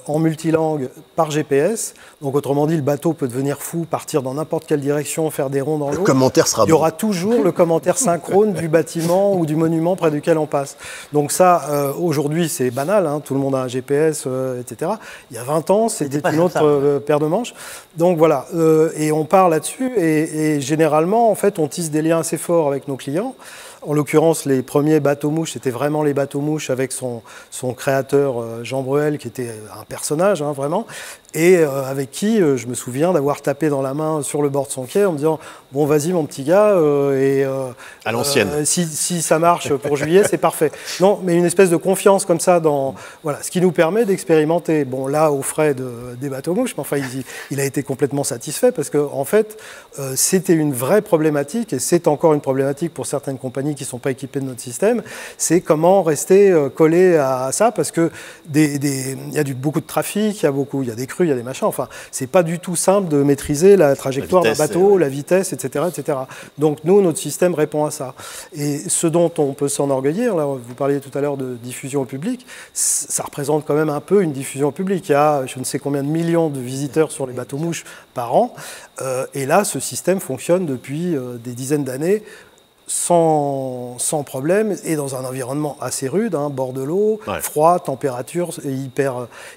en multilangue par GPS. Donc autrement dit, le bateau peut devenir fou, partir dans n'importe quelle direction, faire des ronds dans l'eau. Le commentaire sera bon. Il y aura toujours le commentaire synchrone du bâtiment ou du monument près duquel on passe. Donc ça, aujourd'hui, c'est banal, hein, tout le monde a un GPS, etc. Il y a 20 ans, c'était une autre paire de manches. Donc voilà, et on part là-dessus, et généralement, en fait, on tisse des liens assez forts avec nos clients. En l'occurrence, les premiers bateaux-mouches, c'était vraiment les bateaux-mouches avec son créateur Jean Bruel, qui était un personnage, hein, vraiment, et avec qui je me souviens d'avoir tapé dans la main sur le bord de son quai en me disant « Bon, vas-y, mon petit gars, à l'ancienne. Si ça marche pour juillet, c'est parfait. » Non, mais une espèce de confiance comme ça, voilà, ce qui nous permet d'expérimenter. Bon, là, aux frais des bateaux-mouches, mais enfin, il a été complètement satisfait parce qu'en fait, c'était une vraie problématique, et c'est encore une problématique pour certaines compagnies qui ne sont pas équipées de notre système, c'est comment rester collé à ça, parce que il y a beaucoup de trafic, il y a des crues, il y a des machins, enfin, c'est pas du tout simple de maîtriser la trajectoire d'un bateau, la vitesse, etc., etc. Donc nous, notre système répond à ça. Et ce dont on peut s'enorgueillir, là, vous parliez tout à l'heure de diffusion au public, ça représente quand même un peu une diffusion au public. Il y a je ne sais combien de millions de visiteurs sur les bateaux-mouches par an, et là, ce système fonctionne depuis des dizaines d'années, sans problème, et dans un environnement assez rude, hein, bord de l'eau, froid, température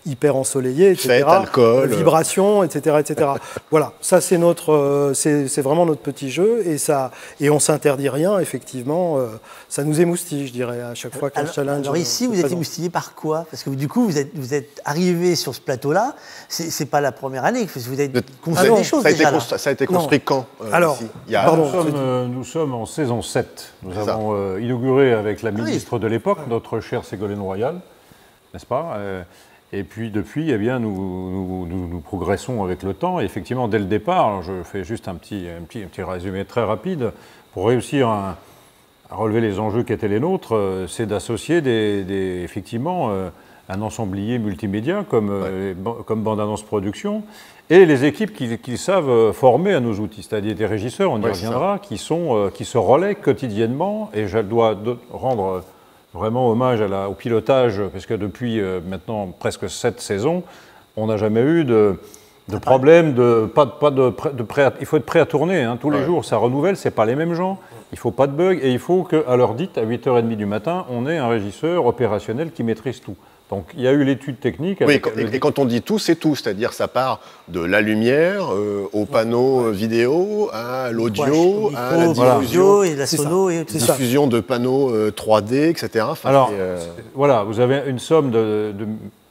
hyper ensoleillée, etc. Fête, alcool, vibrations, etc., etc. Voilà, ça c'est vraiment notre petit jeu, et on s'interdit rien, effectivement. Ça nous émoustille, je dirais, à chaque fois qu'un challenge. Alors ici, vous êtes émoustillé par quoi? Parce que du coup, vous êtes arrivé sur ce plateau-là. C'est pas la première année que vous avez construit des choses déjà. Ça a été construit quand Alors, nous sommes en saison 7. Nous avons inauguré avec la ministre de l'époque, notre chère Ségolène Royal, n'est-ce pas? Et puis depuis, eh bien, nous progressons avec le temps. Et effectivement, dès le départ, alors je fais juste un petit résumé très rapide, pour réussir à relever les enjeux qui étaient les nôtres, c'est d'associer effectivement un ensemblier multimédia comme bande-annonce production, et les équipes qui savent former à nos outils, c'est-à-dire des régisseurs, on y reviendra, qui se relaient quotidiennement, et je dois rendre vraiment hommage au pilotage, parce que depuis maintenant presque 7 saisons, on n'a jamais eu de problème, il faut être prêt à tourner, hein, tous les jours, ça renouvelle, c'est pas les mêmes gens, il ne faut pas de bugs, et il faut qu'à l'heure dite, à 8h30 du matin, on ait un régisseur opérationnel qui maîtrise tout. Donc il y a eu l'étude technique. Et quand on dit tout, c'est tout. C'est-à-dire ça part de la lumière au panneau vidéo, à l'audio, à la diffusion, et la sono, et tout ça. Diffusion de panneaux 3D, etc. Enfin, alors, voilà, vous avez une somme de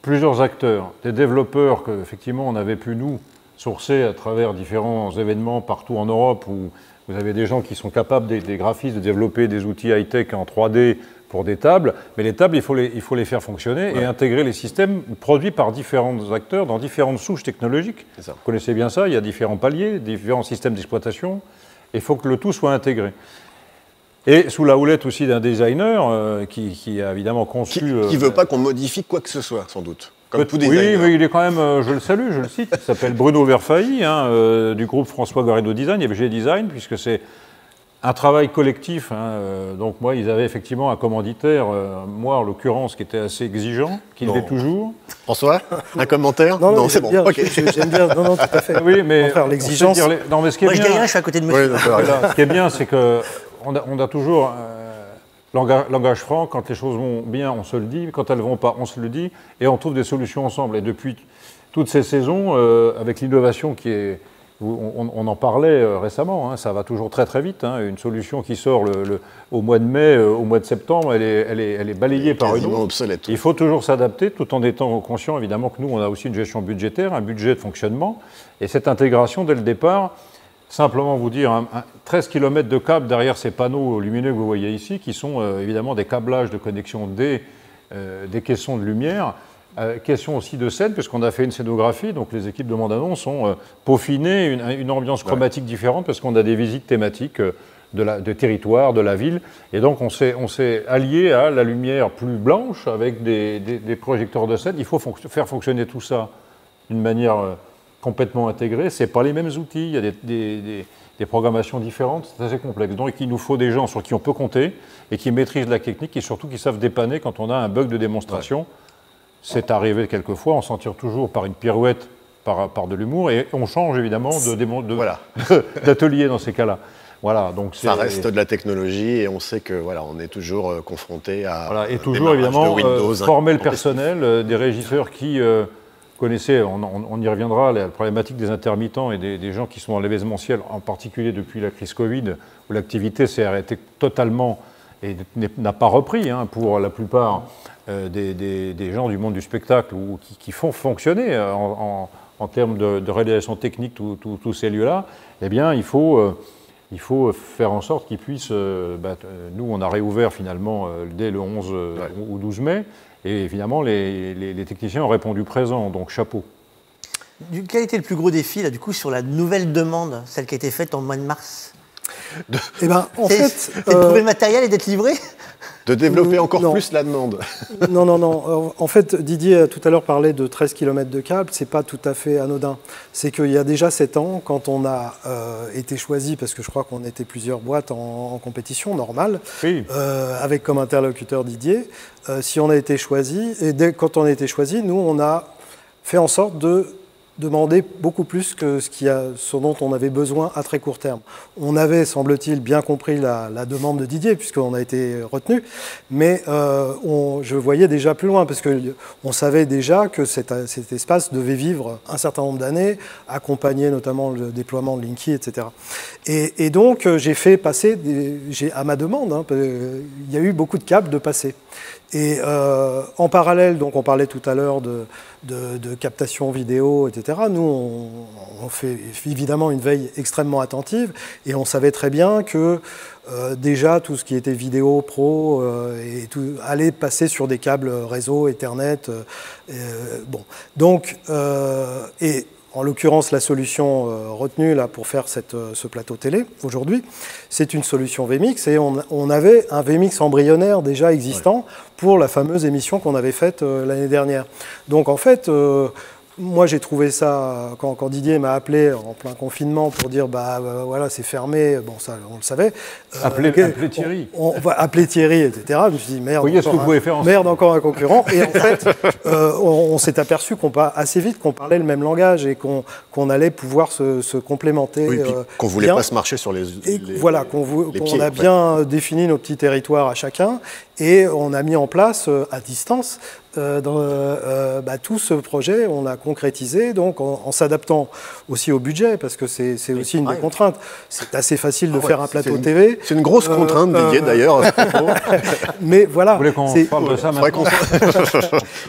plusieurs acteurs, des développeurs qu'effectivement on avait pu nous sourcer à travers différents événements partout en Europe, où vous avez des gens qui sont capables, des graphistes, de développer des outils high-tech en 3D pour des tables, mais les tables, il faut les faire fonctionner et intégrer les systèmes produits par différents acteurs dans différentes souches technologiques. Vous connaissez bien ça, il y a différents paliers, différents systèmes d'exploitation, et il faut que le tout soit intégré. Et sous la houlette aussi d'un designer qui a évidemment conçu... Qui ne veut pas qu'on modifie quoi que ce soit, sans doute. Comme tout designer. Oui, mais il est quand même, je le salue, je le cite, il s'appelle Bruno Verfailly, hein, du groupe François Garrido Design, il y avait G-Design, puisque c'est un travail collectif, hein, donc moi, ils avaient effectivement un commanditaire, moi en l'occurrence, qui était assez exigeant, qui l'est toujours. François, un commentaire? Non, c'est bon. Okay. J'aime bien, non, tout à fait. Oui, mais l'exigence. Moi, je dis rien, je suis à côté de monsieur. Ce qui est bien, c'est qu'on a toujours langage franc. Quand les choses vont bien, on se le dit. Quand elles ne vont pas, on se le dit. Et on trouve des solutions ensemble. Et depuis toutes ces saisons, avec l'innovation qui est on en parlait récemment, hein, ça va toujours très très vite. Hein, une solution qui sort au mois de mai, au mois de septembre, elle est balayée par une autre. Obsolète. Il faut toujours s'adapter, tout en étant conscient évidemment que nous, on a aussi une gestion budgétaire, un budget de fonctionnement, et cette intégration dès le départ. Simplement vous dire, 13 km de câbles derrière ces panneaux lumineux que vous voyez ici, qui sont évidemment des câblages de connexion des caissons de lumière. Question aussi de scène, puisqu'on a fait une scénographie, donc les équipes de bande-annonce ont peaufiné une ambiance chromatique différente, parce qu'on a des visites thématiques de territoire, de la ville, et donc on s'est allié à la lumière plus blanche avec des projecteurs de scène. Il faut faire fonctionner tout ça d'une manière complètement intégrée. Ce n'est pas les mêmes outils, il y a des programmations différentes, c'est assez complexe. Donc il nous faut des gens sur qui on peut compter, et qui maîtrisent la technique, et surtout qui savent dépanner quand on a un bug de démonstration. Ouais. C'est arrivé quelquefois, on s'en tire toujours par une pirouette, par de l'humour, et on change évidemment d'atelier dans ces cas-là. Voilà, donc ça reste de la technologie et on sait que voilà, on est toujours confronté à voilà, et toujours évidemment former le personnel, des régisseurs qui connaissaient, on y reviendra, la problématique des intermittents et des gens qui sont dans l'événementiel, en particulier depuis la crise Covid, où l'activité s'est arrêtée totalement et n'a pas repris pour la plupart des gens du monde du spectacle ou qui font fonctionner en termes de réalisation technique tous ces lieux-là. Eh bien, il faut faire en sorte qu'ils puissent... nous, on a réouvert finalement dès le 11 ou 12 mai, et évidemment, les techniciens ont répondu présent, donc chapeau. Quel a été le plus gros défi, là, du coup, sur la nouvelle demande, celle qui a été faite en mois de mars? Eh ben, en fait, c'est de trouver le matériel et d'être livré? De développer encore plus la demande. Non. En fait, Didier a tout à l'heure parlé de 13 km de câbles. Ce n'est pas tout à fait anodin. C'est qu'il y a déjà 7 ans, quand on a été choisi, parce que je crois qu'on était plusieurs boîtes en compétition normale, oui. Avec comme interlocuteur Didier, si on a été choisi, et quand on a été choisi, nous, on a fait en sorte de demander beaucoup plus que ce dont on avait besoin à très court terme. On avait, semble-t-il, bien compris la demande de Didier, puisqu'on a été retenu, mais je voyais déjà plus loin, parce qu'on savait déjà que cet espace devait vivre un certain nombre d'années, accompagner notamment le déploiement de Linky, etc. Et donc, j'ai fait passer, à ma demande, il y a eu beaucoup de câbles de passer. Et en parallèle, donc on parlait tout à l'heure de captation vidéo, etc. Nous, on fait évidemment une veille extrêmement attentive et on savait très bien que déjà tout ce qui était vidéo pro et tout, allait passer sur des câbles réseau, Ethernet. Bon. Donc, et en l'occurrence, la solution retenue là, pour faire ce plateau télé, aujourd'hui, c'est une solution vMix. Et on avait un vMix embryonnaire déjà existant pour la fameuse émission qu'on avait faite l'année dernière. Donc, en fait, moi, j'ai trouvé ça, quand Didier m'a appelé en plein confinement pour dire, voilà, c'est fermé, bon, ça, on le savait. Appelez Thierry. On va appeler Thierry, etc. Je me suis dit, merde, encore, encore un concurrent. Et en fait, on s'est aperçu assez vite qu'on parlait le même langage et qu'on allait pouvoir se complémenter. Oui, qu'on ne voulait pas se marcher sur les voilà, qu'on a bien défini nos petits territoires à chacun. Et on a mis en place, à distance, tout ce projet, on l'a concrétisé, donc en s'adaptant aussi au budget, parce que c'est aussi une des contraintes. C'est assez facile de faire un plateau TV. C'est une grosse contrainte, Didier, d'ailleurs. Mais voilà. Vous voulez qu'on parle de ça maintenant?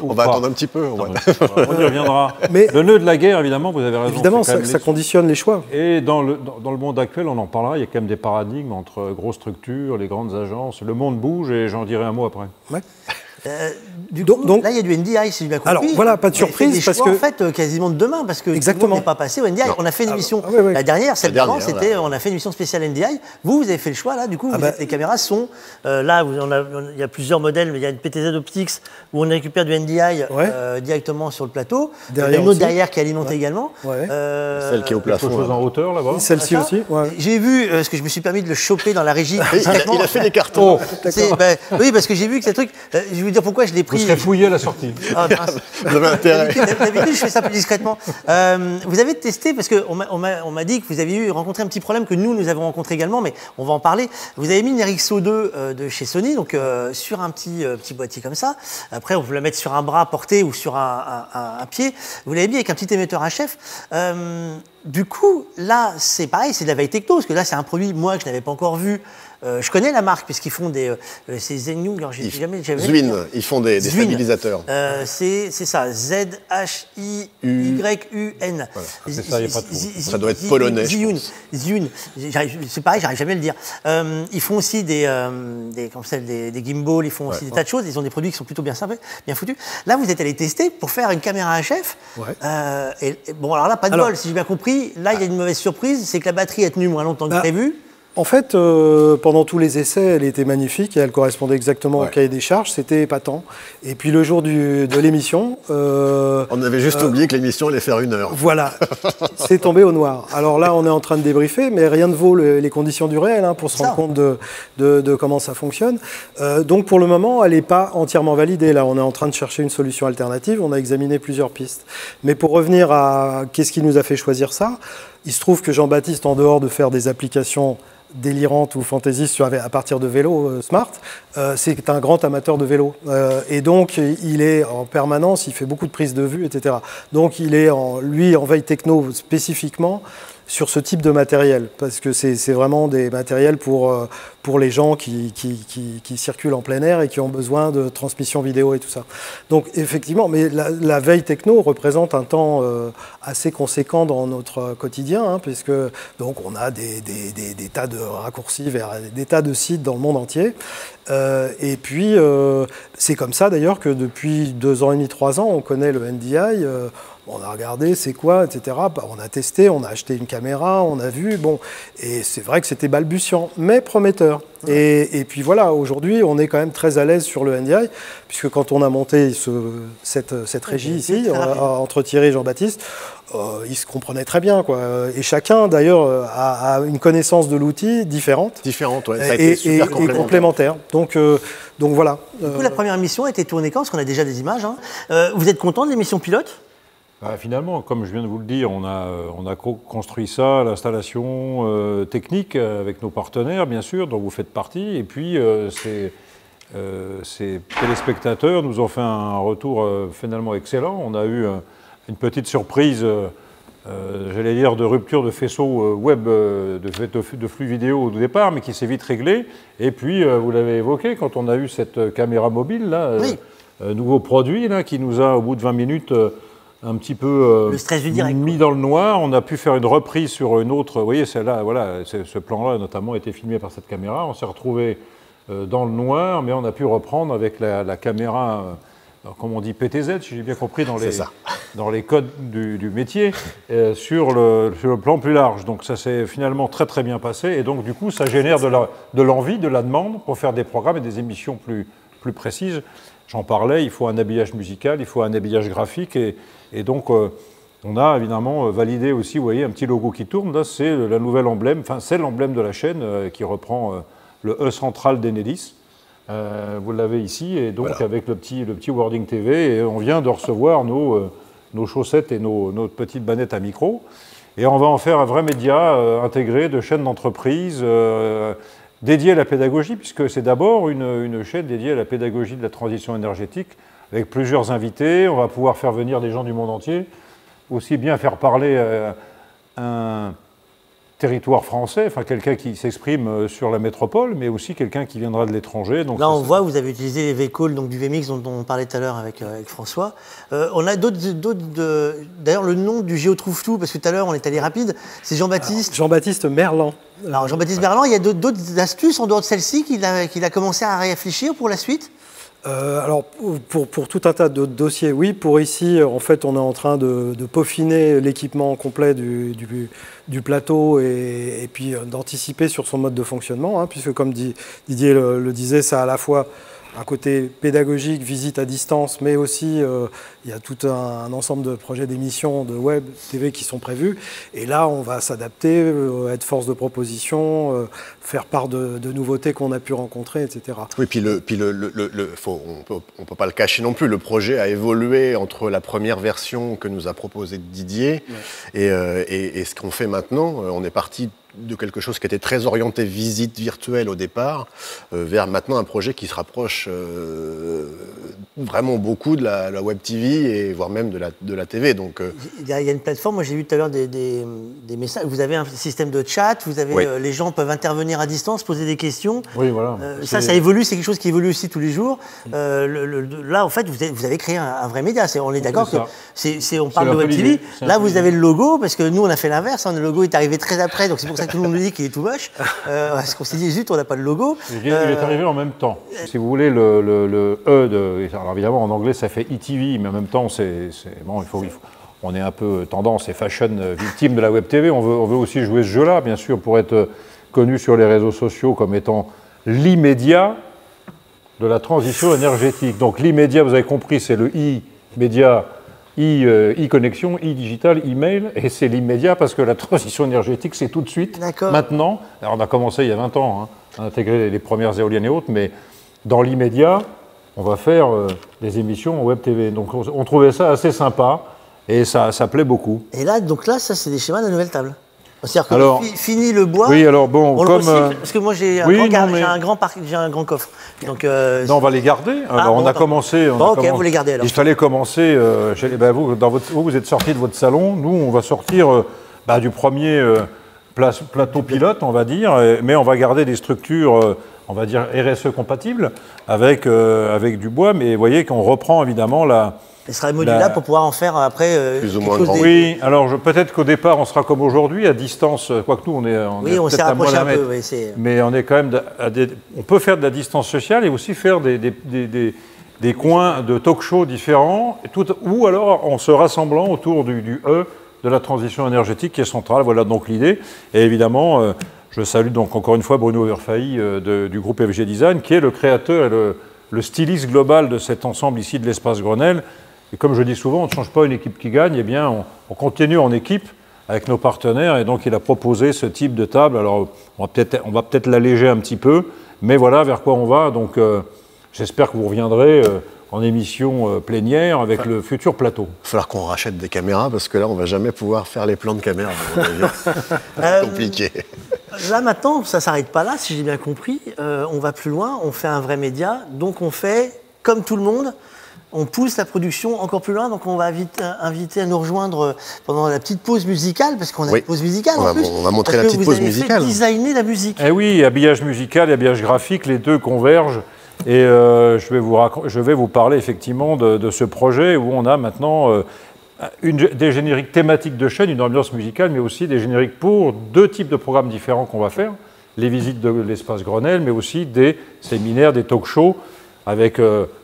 On va attendre un petit peu. On y reviendra. Mais le nœud de la guerre, évidemment, vous avez raison. Évidemment, ça conditionne les choix. Et dans le monde actuel, on en parlera, il y a quand même des paradigmes entre grosses structures, les grandes agences. Le monde bouge et j'en dirai un mot après. Ouais. Donc, là, il y a du NDI, si j'ai bien compris. Alors, voilà, pas de surprise. Parce que en fait, quasiment de demain, parce que tout le monde n'est pas passé au NDI. Non. On a fait une émission, la dernière, celle d'avant, on a fait une émission spéciale NDI. Vous avez fait le choix, là, du coup, les caméras sont... là, il y a plusieurs modèles, mais il y a une PTZ Optics où on récupère du NDI directement sur le plateau. Il y a une autre derrière qui est alimentée également. Celle qui est au plafond. Quelque chose en hauteur, là-bas. Celle-ci aussi. J'ai vu, parce que je me suis permis de le choper dans la régie. Il a fait des cartons. Oui, parce que j'ai vu que ce truc... Je vais vous dire pourquoi je l'ai pris. Vous serez fouillé à la sortie. Vous avez intérêt. D'habitude, je fais ça plus discrètement. Vous avez testé, parce qu'on m'a dit que vous aviez rencontré un petit problème que nous avons rencontré également, mais on va en parler. Vous avez mis une RXO2 de chez Sony, donc sur un petit boîtier comme ça. Après, on peut la mettre sur un bras porté ou sur un pied. Vous l'avez mis avec un petit émetteur HF. du coup, là, c'est pareil, c'est de la veille techno, parce que là, c'est un produit, moi, que je n'avais pas encore vu. Je connais la marque, puisqu'ils font des... c'est Zenyung, alors j'ai jamais... Zwin, ils font des stabilisateurs. C'est ça, Z-H-I-Y-U-N. Voilà. Ça, y a pas de ça doit être polonais. Zwin. C'est pareil, j'arrive jamais à le dire. Ils font aussi des gimbals, ils font aussi des tas de choses. Ils ont des produits qui sont plutôt bien foutus. Là, vous êtes allé tester pour faire une caméra HF. Ouais. Bon, alors là, pas de bol, si j'ai bien compris. Là, il y a une mauvaise surprise, c'est que la batterie a tenu moins longtemps que prévu. En fait, pendant tous les essais, elle était magnifique et elle correspondait exactement au cahier des charges. C'était épatant. Et puis le jour de l'émission... on avait juste oublié que l'émission allait faire 1 heure. Voilà. C'est tombé au noir. Alors là, on est en train de débriefer, mais rien ne vaut les conditions du réel pour se rendre compte de comment ça fonctionne. Donc pour le moment, elle n'est pas entièrement validée. Là, on est en train de chercher une solution alternative. On a examiné plusieurs pistes. Mais pour revenir à qu'est-ce qui nous a fait choisir ça, il se trouve que Jean-Baptiste, en dehors de faire des applications délirante ou fantaisiste à partir de vélo smart, c'est un grand amateur de vélo. Et donc, il est en permanence, il fait beaucoup de prises de vue, etc. Donc, il est en veille techno spécifiquement sur ce type de matériel, parce que c'est vraiment des matériels pour les gens qui circulent en plein air et qui ont besoin de transmission vidéo et tout ça. Donc effectivement, mais la veille techno représente un temps assez conséquent dans notre quotidien, puisque donc on a des tas de raccourcis vers des tas de sites dans le monde entier. Et puis c'est comme ça d'ailleurs que depuis 2 ans et demi, 3 ans, on connaît le NDI. On a regardé, c'est quoi, etc. On a testé, on a acheté une caméra, on a vu, bon, et c'est vrai que c'était balbutiant, mais prometteur. Et puis voilà, aujourd'hui, on est quand même très à l'aise sur le NDI, puisque quand on a monté cette régie ici, entre Thierry et Jean-Baptiste, ils se comprenaient très bien, quoi. Et chacun, d'ailleurs, a une connaissance de l'outil différente. Différente, ouais. Ça a été super complémentaire. Donc voilà. Du coup, la première émission a été tournée quand ? Parce qu'on a déjà des images. Vous êtes content de l'émission pilote ? Finalement, comme je viens de vous le dire, on a construit ça, l'installation technique avec nos partenaires, bien sûr, dont vous faites partie. Et puis, ces téléspectateurs nous ont fait un retour finalement excellent. On a eu une petite surprise, j'allais dire, de rupture de faisceau web, de flux vidéo au départ, mais qui s'est vite réglée. Et puis, vous l'avez évoqué, quand on a eu cette caméra mobile, là, nouveau produit, là, qui nous a, au bout de 20 minutes... un petit peu le stress du direct, mis dans le noir. On a pu faire une reprise sur une autre. Vous voyez, celle-là, voilà, ce plan-là notamment a été filmé par cette caméra. On s'est retrouvé dans le noir, mais on a pu reprendre avec la caméra, comme on dit PTZ, si j'ai bien compris, dans les codes du métier, sur le plan plus large. Donc ça s'est finalement très très bien passé. Et donc du coup, ça génère de l'envie, de la demande pour faire des programmes et des émissions plus précises. J'en parlais, il faut un habillage musical, il faut un habillage graphique. Et donc, on a évidemment validé aussi, vous voyez, un petit logo qui tourne. Là, c'est la nouvelle emblème, enfin, c'est l'emblème de la chaîne qui reprend le E central d'Enedis. Vous l'avez ici, et donc voilà, avec le petit wording TV. Et on vient de recevoir nos chaussettes et notre petite bannette à micro. Et on va en faire un vrai média intégré de chaîne d'entreprise dédiée à la pédagogie, puisque c'est d'abord une chaîne dédiée à la pédagogie de la transition énergétique, avec plusieurs invités. On va pouvoir faire venir des gens du monde entier, aussi bien faire parler un territoire français, enfin quelqu'un qui s'exprime sur la métropole, mais aussi quelqu'un qui viendra de l'étranger. Là, on voit, vous avez utilisé les V-Calls, donc du VMix dont on parlait tout à l'heure avec François. On a d'autres d'ailleurs, le nom du Géotrouve-Tout, parce que tout à l'heure, on est allé rapide, c'est Jean-Baptiste. Jean-Baptiste Merlan. Alors, Jean-Baptiste Merlan, il y a d'autres astuces en dehors de celle-ci qu'il a commencé à réfléchir pour la suite ? Alors, pour tout un tas de dossiers, oui. Pour ici, en fait, on est en train de peaufiner l'équipement complet du plateau et puis d'anticiper sur son mode de fonctionnement, puisque, comme Didier le disait, ça a à la fois un côté pédagogique, visite à distance, mais aussi il y a tout un ensemble de projets d'émissions de web, TV qui sont prévus. Et là, on va s'adapter, être force de proposition, faire part de nouveautés qu'on a pu rencontrer, etc. Oui, puis on peut pas le cacher non plus. Le projet a évolué entre la première version que nous a proposée Didier et ce qu'on fait maintenant. On est parti de quelque chose qui était très orienté visite virtuelle au départ, vers maintenant un projet qui se rapproche vraiment beaucoup de la Web TV et voire même de la TV. Donc, il y a une plateforme, moi j'ai vu tout à l'heure des messages, vous avez un système de chat, vous avez, les gens peuvent intervenir à distance, poser des questions. Oui, voilà. Ça évolue, c'est quelque chose qui évolue aussi tous les jours. Là, en fait, vous avez créé un vrai média. On est d'accord que on parle de Web TV. Là, vous avez le logo, parce que nous, on a fait l'inverse. Le logo est arrivé très après, donc c'est pour ça que tout le monde nous dit qu'il est tout moche. Parce qu'on s'est dit, zut, on n'a pas de logo. Il est arrivé en même temps. Si vous voulez, le E de... Alors évidemment, en anglais, ça fait ETV, mais en même temps, bon, on est un peu tendance et fashion victime de la Web TV. On veut aussi jouer ce jeu-là, bien sûr, pour être connu sur les réseaux sociaux comme étant l'immédiat de la transition énergétique. Donc l'immédiat, vous avez compris, c'est le I-média, e-connexion, e-digital, e-mail, et c'est l'immédiat parce que la transition énergétique, c'est tout de suite, maintenant. Alors on a commencé il y a 20 ans à intégrer les premières éoliennes et autres, mais dans l'immédiat, on va faire des émissions en Web TV. Donc on trouvait ça assez sympa et ça plaît beaucoup. Et là, ça c'est des schémas de la nouvelle table. C'est-à-dire que fini le bois, oui, alors bon, on le recycle, parce que moi j'ai un grand coffre. Donc, non, on va les garder. Alors on a commencé. Ok, vous les gardez alors. Il fallait commencer. Vous êtes sortis de votre salon. Nous, on va sortir du premier plateau pilote, on va dire, mais on va garder des structures, on va dire RSE compatibles avec du bois. Mais vous voyez qu'on reprend évidemment il sera modulable pour pouvoir en faire après plus ou moins grand. Oui, alors peut-être qu'au départ on sera comme aujourd'hui à distance, quoique nous on s'est rapproché un peu, mais on est quand même on peut faire de la distance sociale et aussi faire des coins de talk-show différents, ou alors en se rassemblant autour du E de la transition énergétique qui est centrale. Voilà donc l'idée. Et évidemment, je salue donc encore une fois Bruno Verfailly du groupe FG Design, qui est le créateur et le styliste global de cet ensemble ici de l'espace Grenelle. Et comme je dis souvent, on ne change pas une équipe qui gagne, eh bien on continue en équipe avec nos partenaires, et donc il a proposé ce type de table. Alors on va peut-être l'alléger un petit peu, mais voilà vers quoi on va. Donc j'espère que vous reviendrez en émission plénière avec le futur plateau. Il va falloir qu'on rachète des caméras, parce que là on ne va jamais pouvoir faire les plans de caméra. C'est compliqué. Là maintenant, ça ne s'arrête pas là, si j'ai bien compris. On va plus loin, on fait un vrai média, donc on fait comme tout le monde. On pousse la production encore plus loin, donc on va inviter à nous rejoindre pendant la petite pause musicale, parce qu'on a une pause musicale en plus. On va montrer la petite pause musicale. Vous avez fait designer la musique. Eh oui, habillage musical et habillage graphique, les deux convergent. Et je vais vous parler effectivement de ce projet où on a maintenant des génériques thématiques de chaîne, une ambiance musicale, mais aussi des génériques pour deux types de programmes différents qu'on va faire. Les visites de l'espace Grenelle, mais aussi des séminaires, des talk-shows, avec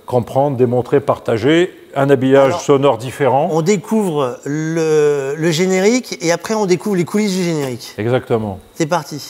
comprendre, démontrer, partager, un habillage sonore différent. On découvre le générique et après on découvre les coulisses du générique. Exactement. C'est parti.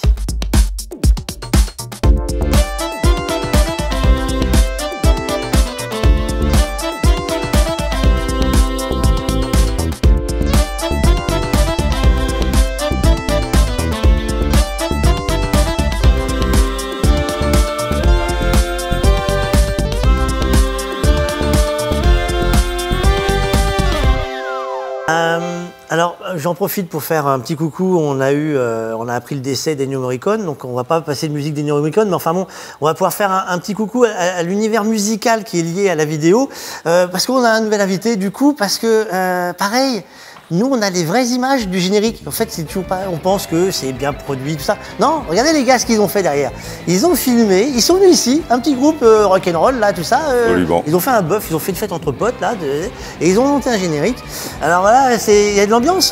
Alors, j'en profite pour faire un petit coucou. On a appris le décès d'Ennio Morricone, donc on va pas passer de musique d'Ennio Morricone, mais enfin bon, on va pouvoir faire un petit coucou à l'univers musical qui est lié à la vidéo, parce qu'on a un nouvel invité, du coup, parce que, pareil, nous, on a les vraies images du générique. En fait, c'est toujours pas, on pense que c'est bien produit, tout ça. Non, regardez les gars ce qu'ils ont fait derrière. Ils ont filmé, ils sont venus ici, un petit groupe rock'n'roll, là, tout ça. Ils ont fait un bœuf, ils ont fait une fête entre potes, là, et ils ont monté un générique. Alors voilà, il y a de l'ambiance.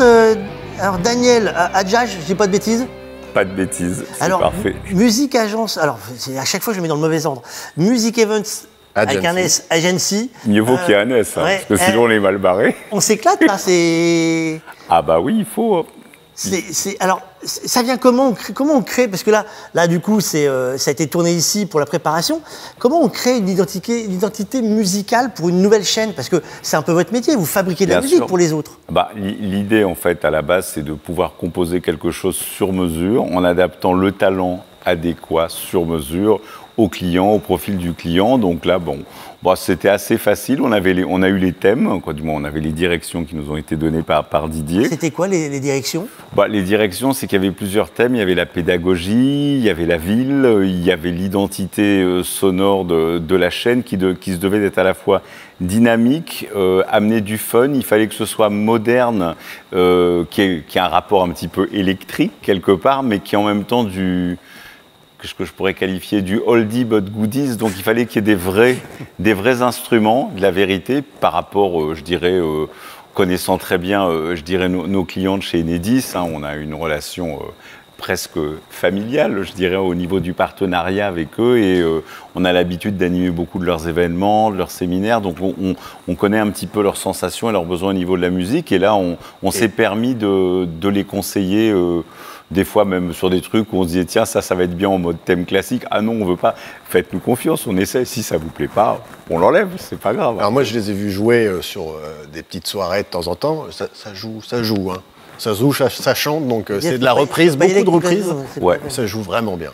Alors, Daniel Adjage, je dis pas de bêtises. Pas de bêtises, c'est parfait. Musique Agence, alors, à chaque fois, je le mets dans le mauvais ordre. Music Events. Avec un S, Agency. Mieux vaut qu'il y ait un S, parce que sinon on est mal barré. On s'éclate là, c'est... Ah bah oui, il faut... Alors, ça vient comment on crée, parce que là du coup, ça a été tourné ici pour la préparation. Comment on crée une identité musicale pour une nouvelle chaîne? Parce que c'est un peu votre métier, vous fabriquez de la musique pour les autres. Bah, l'idée, en fait, à la base, c'est de pouvoir composer quelque chose sur mesure, en adaptant le talent adéquat sur mesure au client, au profil du client. Donc là, bon, c'était assez facile. On a eu les thèmes, quoi, du moins on avait les directions qui nous ont été données par Didier. C'était quoi les directions? Les directions, c'est qu'il y avait plusieurs thèmes. Il y avait la pédagogie, il y avait la ville, il y avait l'identité sonore de la chaîne qui se devait d'être à la fois dynamique, amener du fun. Il fallait que ce soit moderne, qui ait un rapport un petit peu électrique quelque part, mais qui en même temps ce que je pourrais qualifier du oldie but goodies. Donc il fallait qu'il y ait des vrais instruments, de la vérité, par rapport, je dirais, connaissant très bien, je dirais, nos clients de chez Enedis. Hein, on a une relation presque familiale, je dirais, au niveau du partenariat avec eux. Et on a l'habitude d'animer beaucoup de leurs événements, de leurs séminaires. Donc on connaît un petit peu leurs sensations et leurs besoins au niveau de la musique. Et là, on s'est permis de les conseiller des fois même sur des trucs où on se disait tiens ça va être bien en mode thème classique, ah non on veut pas, faites-nous confiance, on essaie, si ça vous plaît pas, on l'enlève, c'est pas grave. Alors moi je les ai vus jouer sur des petites soirées de temps en temps, ça joue, hein. Ça chante, donc c'est de la reprise, beaucoup de reprises, ouais. Ça joue vraiment bien.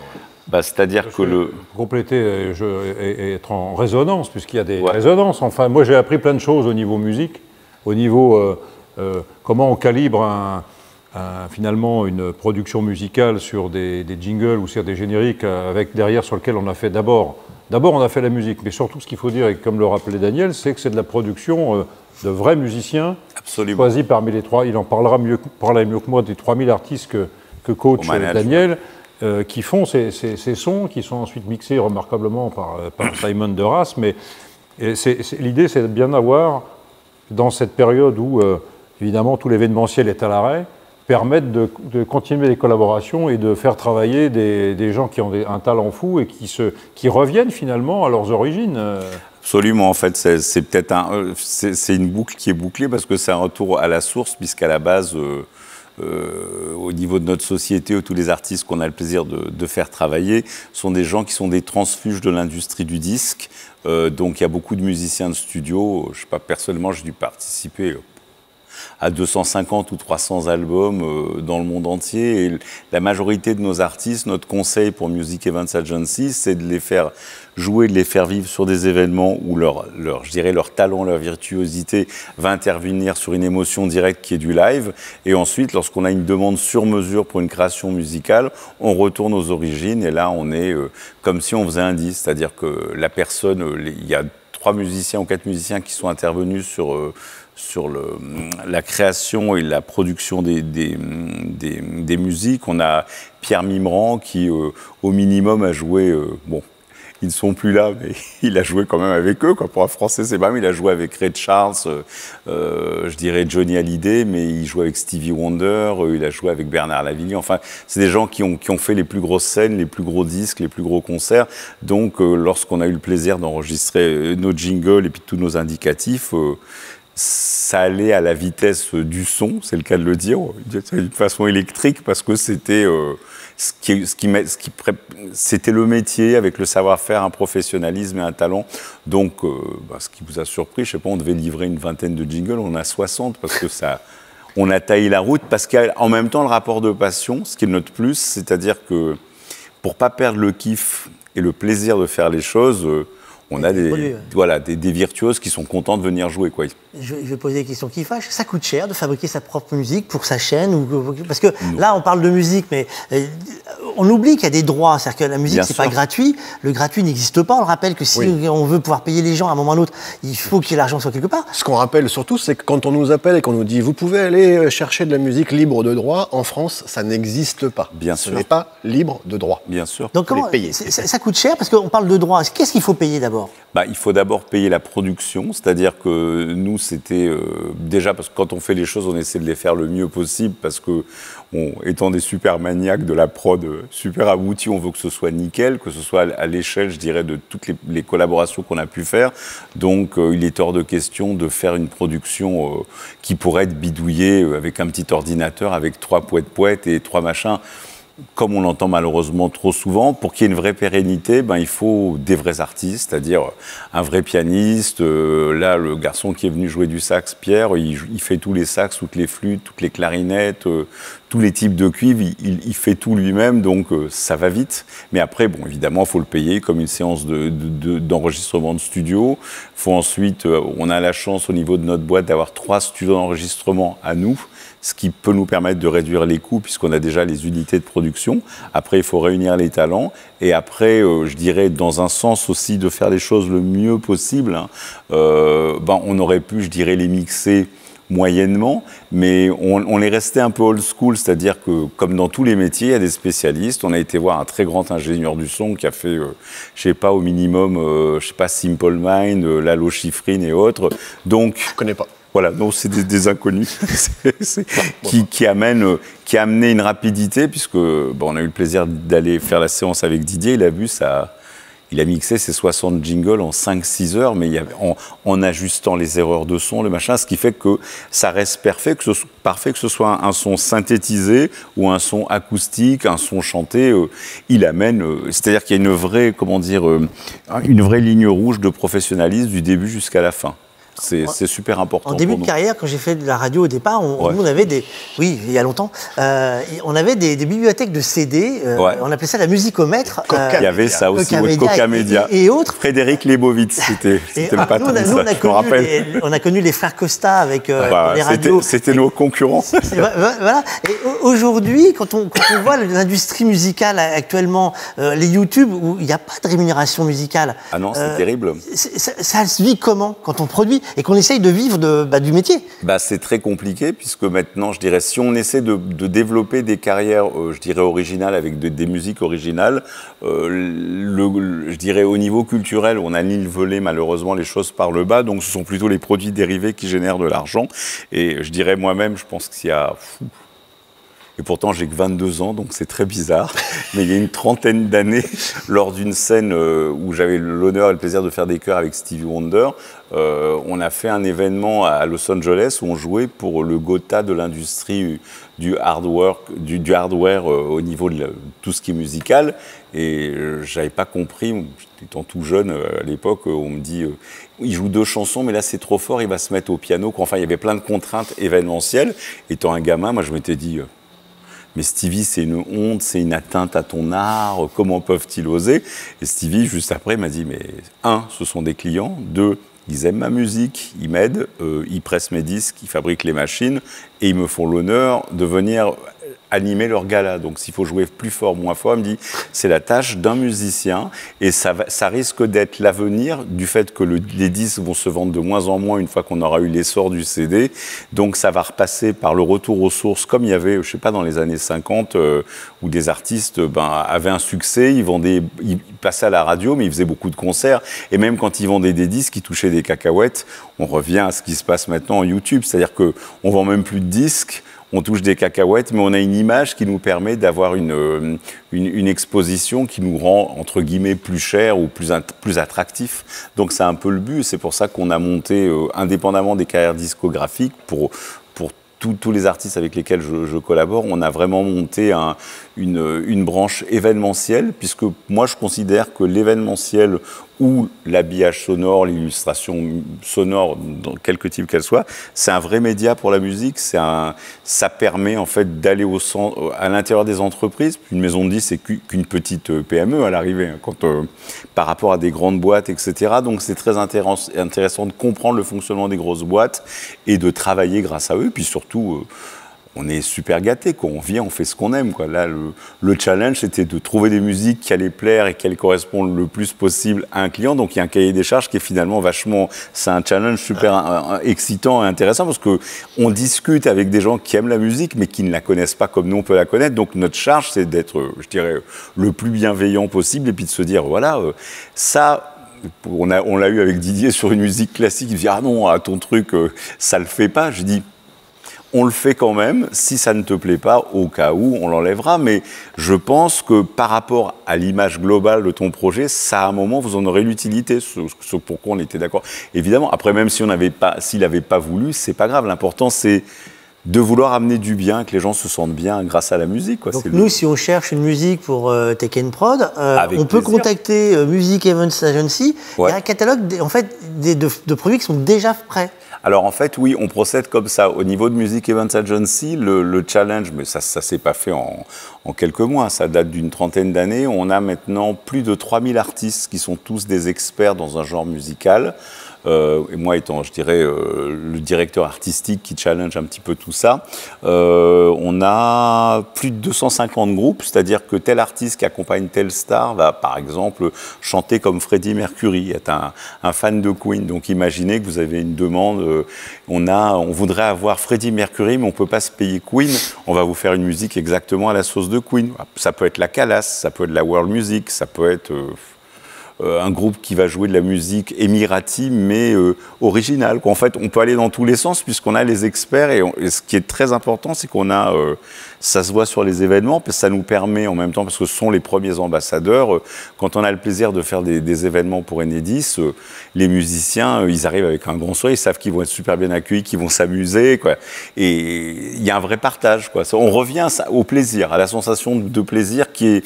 Ouais. C'est-à-dire que compléter et être en résonance, puisqu'il y a des résonances. Enfin, moi j'ai appris plein de choses au niveau musique, au niveau comment on calibre finalement une production musicale sur des jingles ou sur des génériques avec derrière sur lequel on a fait d'abord on a fait la musique, mais surtout ce qu'il faut dire, et comme le rappelait Daniel, c'est que c'est de la production de vrais musiciens. Absolument. Choisis parmi les trois, il en parlera mieux que moi des 3000 artistes que coach Daniel, qui font ces sons qui sont ensuite mixés remarquablement par Simon de Raas, mais l'idée c'est de bien avoir dans cette période où évidemment tout l'événementiel est à l'arrêt, permettre de continuer les collaborations et de faire travailler des gens qui ont un talent fou et qui reviennent finalement à leurs origines. Absolument, en fait, c'est peut-être c'est une boucle qui est bouclée parce que c'est un retour à la source, puisqu'à la base, au niveau de notre société, où tous les artistes qu'on a le plaisir de faire travailler sont des gens qui sont des transfuges de l'industrie du disque. Donc il y a beaucoup de musiciens de studio. Je sais pas, personnellement, j'ai dû participer à 250 ou 300 albums dans le monde entier. Et la majorité de nos artistes, notre conseil pour Music Events Agency, c'est de les faire jouer, de les faire vivre sur des événements où je dirais leur talent, leur virtuosité va intervenir sur une émotion directe qui est du live. Et ensuite, lorsqu'on a une demande sur mesure pour une création musicale, on retourne aux origines. Et là, on est comme si on faisait un disque. C'est-à-dire que la personne, il y a 3 musiciens ou 4 musiciens qui sont intervenus sur la création et la production des musiques. On a Pierre Mimran qui, au minimum, a joué... ils ne sont plus là, mais il a joué quand même avec eux. Quoi. Pour un Français, c'est pas mal. Il a joué avec Ray Charles, je dirais Johnny Hallyday, mais il joue avec Stevie Wonder, il a joué avec Bernard Lavilliers. Enfin, c'est des gens qui ont fait les plus grosses scènes, les plus gros disques, les plus gros concerts. Donc, lorsqu'on a eu le plaisir d'enregistrer nos jingles et puis tous nos indicatifs, ça allait à la vitesse du son, c'est le cas de le dire, d'une façon électrique, parce que c'était c'était le métier avec le savoir-faire, un professionnalisme et un talent. Donc, ce qui vous a surpris, je sais pas, on devait livrer une vingtaine de jingles, on en a 60 parce que on a taillé la route, parce qu'en même temps, le rapport de passion, ce qui est notre plus, c'est-à-dire que pour pas perdre le kiff et le plaisir de faire les choses, on a des virtuoses qui sont contents de venir jouer, quoi. Je vais poser des questions qui fâchent. Ça coûte cher de fabriquer sa propre musique pour sa chaîne parce que là, on parle de musique, mais on oublie qu'il y a des droits. C'est-à-dire que la musique, c'est pas gratuit. Le gratuit n'existe pas. On le rappelle que si on veut pouvoir payer les gens à un moment ou à un autre, il faut que l'argent soit quelque part. Ce qu'on rappelle surtout, c'est que quand on nous appelle et qu'on nous dit « Vous pouvez aller chercher de la musique libre de droit », en France, ça n'existe pas. Bien sûr. Ce n'est pas libre de droit. Bien sûr. Donc comment ça coûte cher parce qu'on parle de droit. Qu'est-ce qu'il faut payer d'abord ? Il faut d'abord payer la production, c'est-à-dire que nous, c'était déjà parce que quand on fait les choses, on essaie de les faire le mieux possible parce que, étant des super maniaques de la prod super aboutie, on veut que ce soit nickel, que ce soit à l'échelle, je dirais, de toutes les collaborations qu'on a pu faire. Donc, il est hors de question de faire une production qui pourrait être bidouillée avec un petit ordinateur, avec 3 poètes et 3 machins. comme on l'entend malheureusement trop souvent, pour qu'il y ait une vraie pérennité, il faut des vrais artistes, c'est-à-dire un vrai pianiste. Là, le garçon qui est venu jouer du sax, Pierre, il fait tous les sax, toutes les flûtes, toutes les clarinettes, tous les types de cuivres, il fait tout lui-même, donc ça va vite. Mais après, bon, évidemment, il faut le payer comme une séance d'enregistrement de studio. Faut ensuite, on a la chance au niveau de notre boîte d'avoir 3 studios d'enregistrement à nous, ce qui peut nous permettre de réduire les coûts puisqu'on a déjà les unités de production. Après, il faut réunir les talents. Et après, je dirais, dans un sens aussi de faire les choses le mieux possible, on aurait pu, je dirais, les mixer moyennement, mais on est resté un peu old school, c'est-à-dire que, comme dans tous les métiers, il y a des spécialistes. On a été voir un très grand ingénieur du son qui a fait, je sais pas, au minimum, Simple Mind, Lalo Schifrin et autres. Donc, je connais pas. Voilà, donc c'est des inconnus qui a amené une rapidité, puisque on a eu le plaisir d'aller faire la séance avec Didier. Il a vu ça. Il a mixé ses 60 jingles en 5-6 heures, mais en ajustant les erreurs de son, le machin, ce qui fait que ça reste parfait, que ce soit un son synthétisé ou un son acoustique, un son chanté. Il amène, c'est-à-dire qu'il y a une vraie, une vraie ligne rouge de professionnalisme du début jusqu'à la fin. C'est super important. En début de carrière, quand j'ai fait de la radio au départ, nous, on avait oui, il y a longtemps, on avait des bibliothèques de CD, on appelait ça la musicomètre. Il y avait ça aussi, Coca Media. Et autres. Frédéric Lebovitz, c'était le patron de ça, je me rappelle. On a connu les frères Costa avec les radios. C'était nos concurrents. Voilà. Et aujourd'hui, quand on voit l'industrie musicale actuellement, les YouTube, où il n'y a pas de rémunération musicale. Ah non, c'est terrible. Ça se vit comment quand on produit et qu'on essaye de vivre du métier? C'est très compliqué, puisque maintenant, je dirais, si on essaie de développer des carrières, je dirais, originales, avec des musiques originales, je dirais, au niveau culturel, on a nivelé malheureusement les choses par le bas, donc ce sont plutôt les produits dérivés qui génèrent de l'argent. Et je dirais moi-même, je pense qu'il y a... Et pourtant, j'ai que 22 ans, donc c'est très bizarre. Mais il y a une trentaine d'années, lors d'une scène où j'avais l'honneur et le plaisir de faire des chœurs avec Stevie Wonder, on a fait un événement à Los Angeles où on jouait pour le Gotha de l'industrie du hardware au niveau de tout ce qui est musical. Et j'avais pas compris, étant tout jeune à l'époque, on me dit il joue 2 chansons, mais là c'est trop fort, il va se mettre au piano. Enfin, il y avait plein de contraintes événementielles. Étant un gamin, moi je m'étais dit... Mais Stevie, c'est une honte, c'est une atteinte à ton art, comment peuvent-ils oser? Et Stevie, juste après, m'a dit, mais 1, ce sont des clients, 2, ils aiment ma musique, ils m'aident, ils pressent mes disques, ils fabriquent les machines, et ils me font l'honneur de venir animer leur gala. Donc s'il faut jouer plus fort, moins fort, elle me dit, c'est la tâche d'un musicien, et ça risque d'être l'avenir du fait que les disques vont se vendre de moins en moins une fois qu'on aura eu l'essor du CD. Donc ça va repasser par le retour aux sources, comme il y avait, je sais pas, dans les années 50, où des artistes avaient un succès, ils passaient à la radio, mais ils faisaient beaucoup de concerts, et même quand ils vendaient des disques, ils touchaient des cacahuètes. On revient à ce qui se passe maintenant en YouTube, c'est-à-dire qu'on vend même plus de disques, on touche des cacahuètes, mais on a une image qui nous permet d'avoir une exposition qui nous rend, entre guillemets, plus cher ou plus attractif. Donc c'est un peu le but, c'est pour ça qu'on a monté, indépendamment des carrières discographiques, pour tous les artistes avec lesquels je collabore, on a vraiment monté une branche événementielle, puisque moi je considère que l'événementiel ou l'habillage sonore, l'illustration sonore, dans quelque type qu'elle soit, c'est un vrai média pour la musique. Ça permet en fait d'aller à l'intérieur des entreprises. Une maison de disques, c'est qu'une petite PME à l'arrivée, par rapport à des grandes boîtes, etc. Donc c'est très intéressant de comprendre le fonctionnement des grosses boîtes et de travailler grâce à eux. Puis surtout, on est super gâtés, on vient, on fait ce qu'on aime, Là, le challenge, c'était de trouver des musiques qui allaient plaire et qui allaient correspondre le plus possible à un client. Donc, il y a un cahier des charges qui est finalement c'est un challenge super excitant et intéressant, parce qu'on discute avec des gens qui aiment la musique, mais qui ne la connaissent pas comme nous, on peut la connaître. Donc, notre charge, c'est d'être, je dirais, le plus bienveillant possible, et puis de se dire, voilà, ça... On l'a eu avec Didier sur une musique classique, il dit « Ah non, ton truc, ça le fait pas ». Je dis « On le fait quand même, si ça ne te plaît pas, au cas où, on l'enlèvera ». Mais je pense que par rapport à l'image globale de ton projet, ça, à un moment, vous en aurez l'utilité, ce pourquoi on était d'accord. Évidemment, après, même s'il n'avait pas voulu, c'est pas grave. L'important, c'est de vouloir amener du bien, que les gens se sentent bien grâce à la musique. Quoi. Donc nous, si on cherche une musique pour Tech Prod, on peut contacter Music Events Agency. Ouais. Il y a un catalogue en fait, de produits qui sont déjà prêts. Alors en fait, oui, on procède comme ça. Au niveau de Music Events Agency, le challenge, mais ça s'est pas fait en quelques mois, ça date d'une trentaine d'années. On a maintenant plus de 3000 artistes qui sont tous des experts dans un genre musical. Et moi étant, je dirais, le directeur artistique qui challenge un petit peu tout ça, on a plus de 250 groupes, c'est-à-dire que tel artiste qui accompagne telle star va, par exemple, chanter comme Freddie Mercury, être un fan de Queen. Donc imaginez que vous avez une demande, on voudrait avoir Freddie Mercury, mais on ne peut pas se payer Queen, on va vous faire une musique exactement à la sauce de Queen. Ça peut être la Calas, ça peut être la world music, ça peut être... un groupe qui va jouer de la musique émirati, mais originale. En fait, on peut aller dans tous les sens puisqu'on a les experts. Et ce qui est très important, c'est qu'on a... ça se voit sur les événements, parce que ça nous permet en même temps, parce que ce sont les premiers ambassadeurs, quand on a le plaisir de faire des événements pour Enedis, les musiciens, ils arrivent avec un grand sourire, ils savent qu'ils vont être super bien accueillis, qu'ils vont s'amuser, quoi. Et il y a un vrai partage, quoi. On revient au plaisir, à la sensation de plaisir qui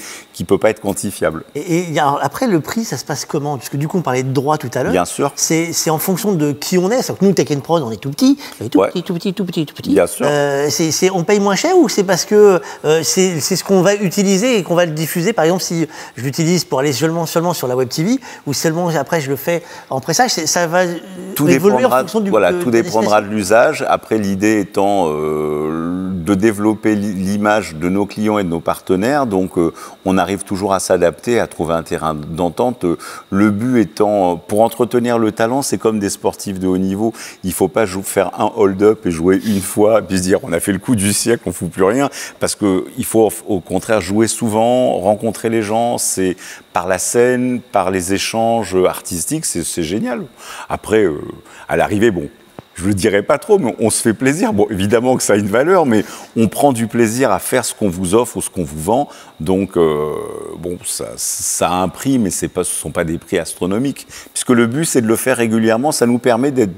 peut pas être quantifiable. Et après, le prix, ça se passe comment? Parce que du coup, on parlait de droit tout à l'heure. Bien sûr. C'est en fonction de qui on est. C'est que nous, Tech Prod, on est tout petit. Tout petit. Bien sûr. On paye moins cher ou c'est parce que c'est ce qu'on va utiliser et qu'on va le diffuser? Par exemple, si je l'utilise pour aller seulement sur la Web TV ou seulement après je le fais en pressage, ça va évoluer en fonction du tout dépendra de l'usage. Après, l'idée étant de développer l'image de nos clients et de nos partenaires. Donc, on arrive toujours à s'adapter, à trouver un terrain d'entente. Le but étant, pour entretenir le talent, c'est comme des sportifs de haut niveau. Il ne faut pas faire un hold-up et jouer une fois, puis se dire on a fait le coup du siècle, on ne fout plus rien. Parce qu'il faut au contraire jouer souvent, rencontrer les gens. C'est par la scène, par les échanges artistiques, c'est génial. Après, à l'arrivée, bon... Je ne le dirai pas trop, mais on se fait plaisir. Bon, évidemment que ça a une valeur, mais on prend du plaisir à faire ce qu'on vous offre ou ce qu'on vous vend. Donc, bon, ça a un prix, mais ce ne sont pas des prix astronomiques. Puisque le but, c'est de le faire régulièrement. Ça nous permet d'être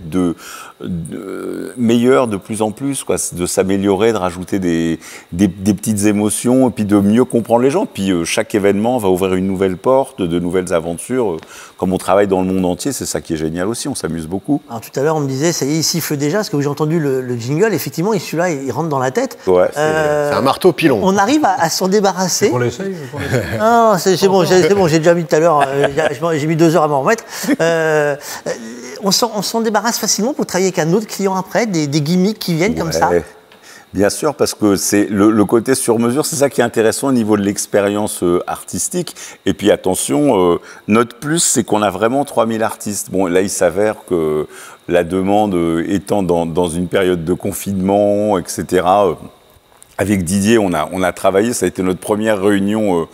meilleur de plus en plus, quoi, de s'améliorer, de rajouter des petites émotions et puis de mieux comprendre les gens. Puis chaque événement va ouvrir une nouvelle porte, de nouvelles aventures. Comme on travaille dans le monde entier, c'est ça qui est génial aussi. On s'amuse beaucoup. Alors, tout à l'heure, on me disait, ça y est, il siffle déjà, parce que j'ai entendu le jingle. Effectivement, celui-là, il rentre dans la tête. Ouais, c'est un marteau pilon. On arrive à s'en débarrasser. On l'essaye. Non, c'est bon, j'ai déjà mis tout à l'heure. J'ai mis 2 heures à m'en remettre. On s'en débarrasse facilement pour travailler avec un autre client après, des gimmicks qui viennent comme ça. Bien sûr, parce que c'est le côté sur mesure, c'est ça qui est intéressant au niveau de l'expérience artistique. Et puis attention, notre plus, c'est qu'on a vraiment 3000 artistes. Bon, là, il s'avère que la demande étant dans une période de confinement, etc., avec Didier, on a travaillé, ça a été notre première réunion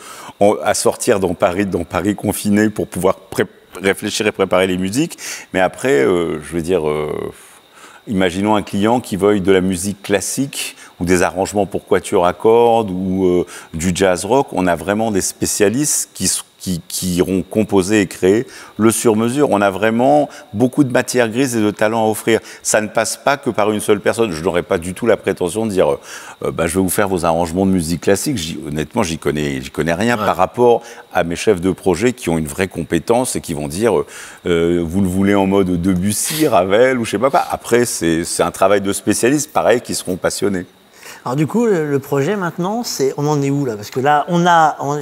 à sortir dans Paris confiné pour pouvoir réfléchir et préparer les musiques. Mais après, je veux dire... imaginons un client qui veuille de la musique classique ou des arrangements pour quatuor à cordes ou du jazz rock. On a vraiment des spécialistes qui iront composer et créer le sur-mesure. On a vraiment beaucoup de matière grise et de talent à offrir. Ça ne passe pas que par une seule personne. Je n'aurais pas du tout la prétention de dire je vais vous faire vos arrangements de musique classique. Honnêtement, j'y connais rien par rapport à mes chefs de projet qui ont une vraie compétence et qui vont dire vous le voulez en mode Debussy, Ravel ou je sais pas quoi. Après, c'est un travail de spécialistes, pareil, qui seront passionnés. Alors du coup, le projet maintenant, on en est où là? Parce que là,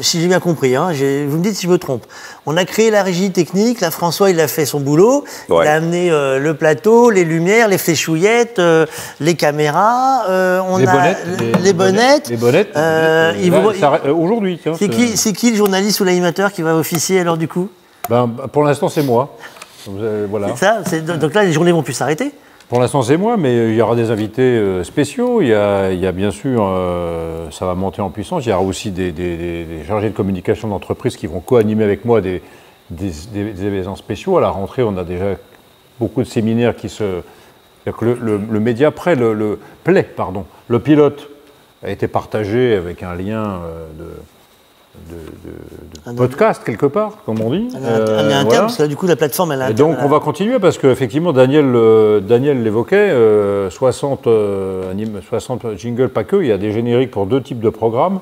si j'ai bien compris, hein, vous me dites si je me trompe, on a créé la régie technique, là François il a fait son boulot, ouais. Il a amené le plateau, les lumières, les fléchouillettes, les caméras, les bonnettes. Aujourd'hui. C'est qui le journaliste ou l'animateur qui va officier alors du coup? Pour l'instant c'est moi. Voilà. C'est ça, donc là les journées vont plus s'arrêter? Pour l'instant, c'est moi, mais il y aura des invités spéciaux. Il y a bien sûr, ça va monter en puissance. Il y aura aussi des chargés de communication d'entreprise qui vont co-animer avec moi des événements spéciaux. À la rentrée, on a déjà beaucoup de séminaires qui se... Le média le pilote a été partagé avec un lien podcast, quelque part, comme on dit. Elle est interne, voilà. parce que là, du coup, la plateforme, elle est Et interne. donc, on va continuer, parce qu'effectivement, Daniel l'évoquait, 60 jingles, pas que, il y a des génériques pour 2 types de programmes.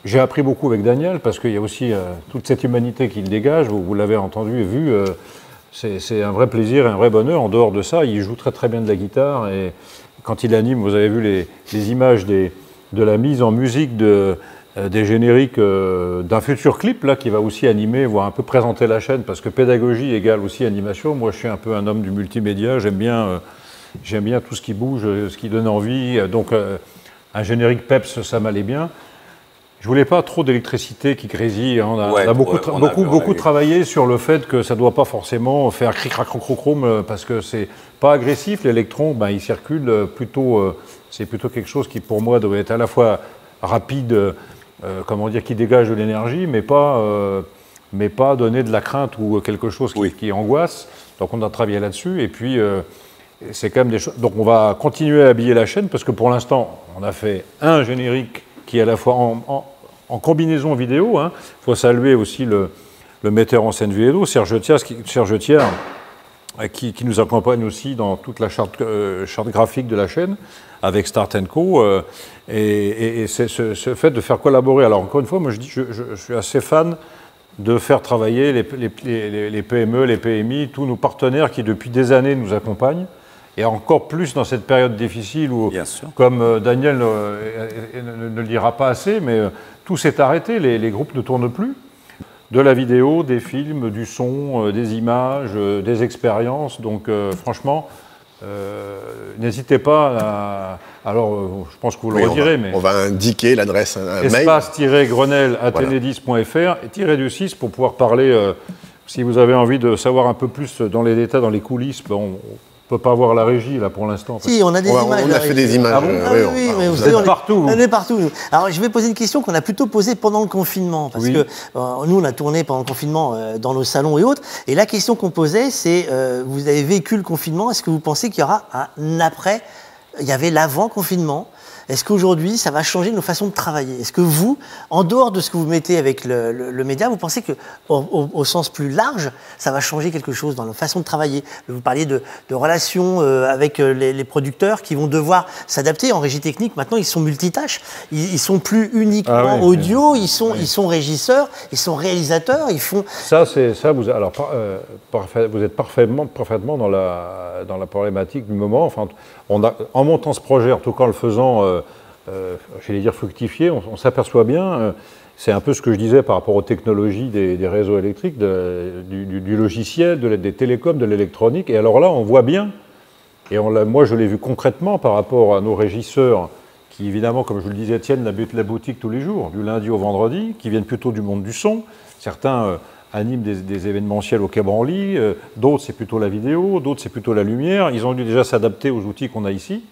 J'ai appris beaucoup avec Daniel, parce qu'il y a aussi toute cette humanité qu'il dégage, vous l'avez entendu et vu, c'est un vrai plaisir et un vrai bonheur. En dehors de ça, il joue très très bien de la guitare, et quand il anime, vous avez vu les images de la mise en musique des génériques d'un futur clip là, qui va aussi animer, voire un peu présenter la chaîne, parce que pédagogie égale aussi animation. Moi, je suis un peu un homme du multimédia, j'aime bien tout ce qui bouge, ce qui donne envie. Donc, un générique peps, ça m'allait bien. Je voulais pas trop d'électricité qui grésille. On a beaucoup travaillé sur le fait que ça ne doit pas forcément faire cric-crac-chrome, parce que c'est pas agressif. L'électron, il circule plutôt. C'est plutôt quelque chose qui, pour moi, doit être à la fois rapide, qui dégage de l'énergie, mais pas donner de la crainte ou quelque chose qui angoisse. Donc, on a travaillé là-dessus. Et puis, c'est quand même des choses. Donc, on va continuer à habiller la chaîne, parce que pour l'instant, on a fait un générique qui est à la fois en combinaison vidéo. Il faut saluer aussi le metteur en scène vidéo, Serge Thiers, qui nous accompagne aussi dans toute la charte graphique de la chaîne, avec Start & Co. Et c'est ce fait de faire collaborer. Alors, encore une fois, moi, je suis assez fan de faire travailler les PME, les PMI, tous nos partenaires qui, depuis des années, nous accompagnent. Et encore plus dans cette période difficile où, comme Daniel ne le dira pas assez, mais tout s'est arrêté, les groupes ne tournent plus. De la vidéo, des films, du son, des images, des expériences. Donc franchement, n'hésitez pas à... Alors, je pense que vous le redirez, mais... On va indiquer l'adresse mail. espace-grenelle@enedis.fr et -du6 pour pouvoir parler, si vous avez envie de savoir un peu plus dans les détails, dans les coulisses, on ne peut pas voir la régie, là, pour l'instant. Si, on a des images. On a fait des images. Ah bon oui, mais vous êtes partout. On est partout. Nous. Alors, je vais poser une question qu'on a plutôt posée pendant le confinement. Parce que nous, on a tourné pendant le confinement dans nos salons et autres. Et la question qu'on posait, c'est, vous avez vécu le confinement, est-ce que vous pensez qu'il y aura un après? Il y avait l'avant-confinement. Est-ce qu'aujourd'hui, ça va changer nos façons de travailler? Est-ce que vous, en dehors de ce que vous mettez avec le média, vous pensez qu'au sens plus large, ça va changer quelque chose dans la façon de travailler? Vous parliez de relations avec les producteurs qui vont devoir s'adapter. En régie technique, maintenant, ils sont multitâches. Ils ne sont plus uniquement audio, ils sont régisseurs, ils sont réalisateurs, ils font... vous êtes parfaitement dans la problématique du moment. Enfin, en montant ce projet, en tout cas en le faisant, j'allais dire fructifier, on s'aperçoit bien, c'est un peu ce que je disais par rapport aux technologies des réseaux électriques, du logiciel, des télécoms, de l'électronique. Et alors là, on voit bien, et moi je l'ai vu concrètement par rapport à nos régisseurs, qui évidemment, comme je le disais, tiennent la boutique tous les jours, du lundi au vendredi, qui viennent plutôt du monde du son. Certains animent des événementiels au Quai Branly, d'autres c'est plutôt la vidéo, d'autres c'est plutôt la lumière. Ils ont dû déjà s'adapter aux outils qu'on a ici.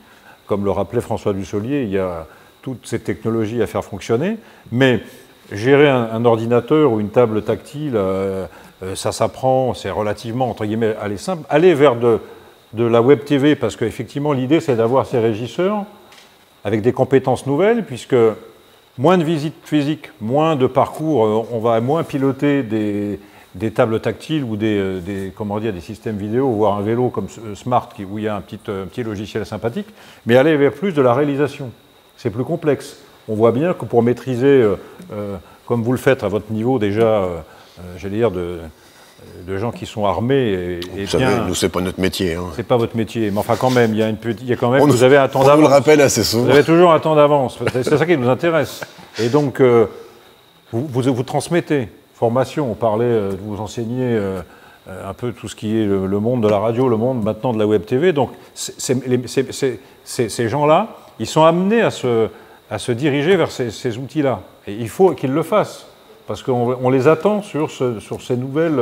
Comme le rappelait François Dussolier, il y a toutes ces technologies à faire fonctionner. Mais gérer un ordinateur ou une table tactile, ça s'apprend, c'est relativement, entre guillemets, simple. Aller vers de la web TV, parce qu'effectivement, l'idée, c'est d'avoir ces régisseurs avec des compétences nouvelles, puisque moins de visites physiques, moins de parcours, on va moins piloter des tables tactiles ou des systèmes vidéo, voire un vélo comme Smart, où il y a un petit logiciel sympathique, mais aller vers plus de la réalisation. C'est plus complexe. On voit bien que pour maîtriser, comme vous le faites à votre niveau déjà, j'allais dire, de gens qui sont armés. Vous savez, nous, c'est pas notre métier. Hein. C'est pas votre métier, mais enfin quand même, il y a quand même, vous avez un temps d'avance. On nous le rappelle assez souvent. Vous avez toujours un temps d'avance. C'est ça qui nous intéresse. Et donc, vous transmettez. Formation, on parlait de vous enseigner un peu tout ce qui est le monde de la radio, le monde maintenant de la web TV. Donc, ces gens-là, ils sont amenés à se diriger vers ces outils-là. Et il faut qu'ils le fassent. Parce qu'on les attend sur ces nouvelles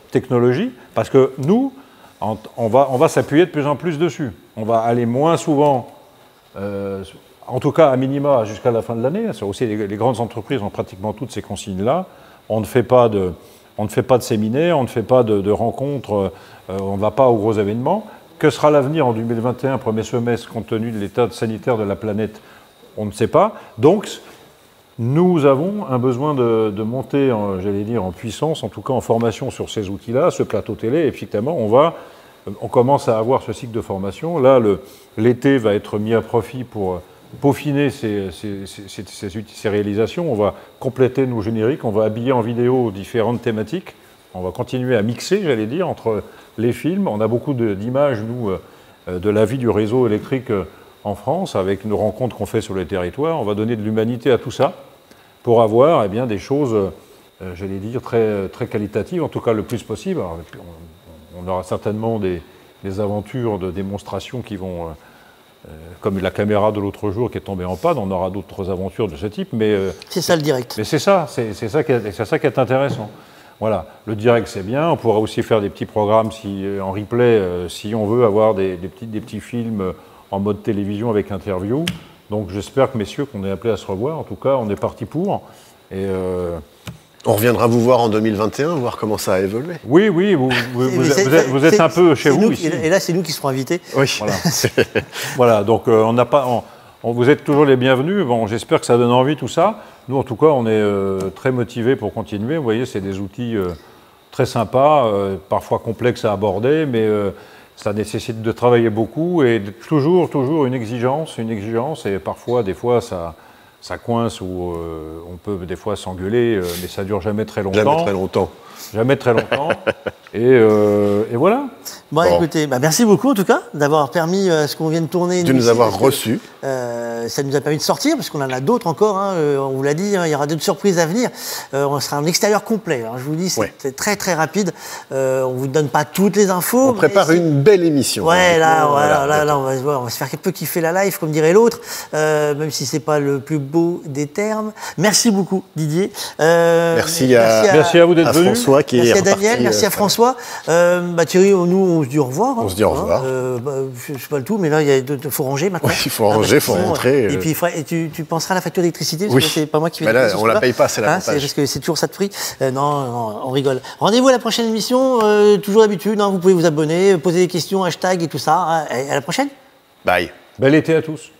technologies, parce que nous, on va s'appuyer de plus en plus dessus. On va aller moins souvent, en tout cas à minima jusqu'à la fin de l'année. Aussi, les grandes entreprises ont pratiquement toutes ces consignes-là. On ne fait pas de séminaires, on ne fait pas de rencontres, on ne va pas aux gros événements. Que sera l'avenir en 2021, premier semestre, compte tenu de l'état sanitaire de la planète? On ne sait pas. Donc, Nous avons un besoin de monter, j'allais dire, en puissance, en tout cas en formation sur ces outils-là, ce plateau télé. Et effectivement, on commence à avoir ce cycle de formation. Là, l'été va être mis à profit pour peaufiner ces réalisations. On va compléter nos génériques, on va habiller en vidéo différentes thématiques. On va continuer à mixer, j'allais dire, entre les films. On a beaucoup d'images, nous, de la vie du réseau électrique en France, avec nos rencontres qu'on fait sur les territoires. On va donner de l'humanité à tout ça pour avoir eh bien, des choses, j'allais dire, très, très qualitatives, en tout cas le plus possible. Alors, on aura certainement des aventures de démonstration qui vont, comme la caméra de l'autre jour qui est tombée en panne, on aura d'autres aventures de ce type. Mais c'est ça le direct. Mais c'est ça qui est intéressant. Voilà, le direct c'est bien, on pourra aussi faire des petits programmes en replay si on veut avoir des petits films en mode télévision avec interview. Donc j'espère que messieurs qu'on est appelés à se revoir, en tout cas on est parti pour. Et on reviendra vous voir en 2021, voir comment ça a évolué. Oui, vous êtes un peu chez vous ici. Et là c'est nous qui serons invités. Oui. Voilà, voilà donc on n'a pas... vous êtes toujours les bienvenus. Bon, j'espère que ça donne envie tout ça. Nous, en tout cas, on est très motivés pour continuer. Vous voyez, c'est des outils très sympas, parfois complexes à aborder, mais ça nécessite de travailler beaucoup et toujours une exigence, et parfois, des fois, ça coince ou on peut des fois s'engueuler, mais ça dure jamais très longtemps. Jamais très longtemps. Jamais très longtemps. Et voilà. Bon, écoutez, merci beaucoup en tout cas d'avoir permis à ce qu'on vienne tourner. De nous avoir reçus. Ça nous a permis de sortir, parce qu'on en a d'autres encore. Hein, on vous l'a dit, il y aura d'autres surprises à venir. On sera en extérieur complet. Alors, je vous dis, c'est très très rapide. On ne vous donne pas toutes les infos. On prépare une belle émission. Ouais, là, on va se faire un peu kiffer la live, comme dirait l'autre, même si c'est pas le plus beau des termes. Merci beaucoup, Didier. Merci à vous d'être venu. François qui merci est à Daniel, merci à François. Thierry, nous, on se dit au revoir. On se dit au revoir. Je ne sais pas le tout, mais là, il faut ranger maintenant. Oui, il faut ranger, il faut rentrer. Et puis, tu penseras à la facture d'électricité, parce que c'est pas moi qui vais là, on ne la paye pas, c'est la montage. Parce que c'est toujours ça de prix. Non, on rigole. Rendez-vous à la prochaine émission, toujours d'habitude. Vous pouvez vous abonner, poser des questions, hashtag et tout ça. À la prochaine. Bye. Bel été à tous.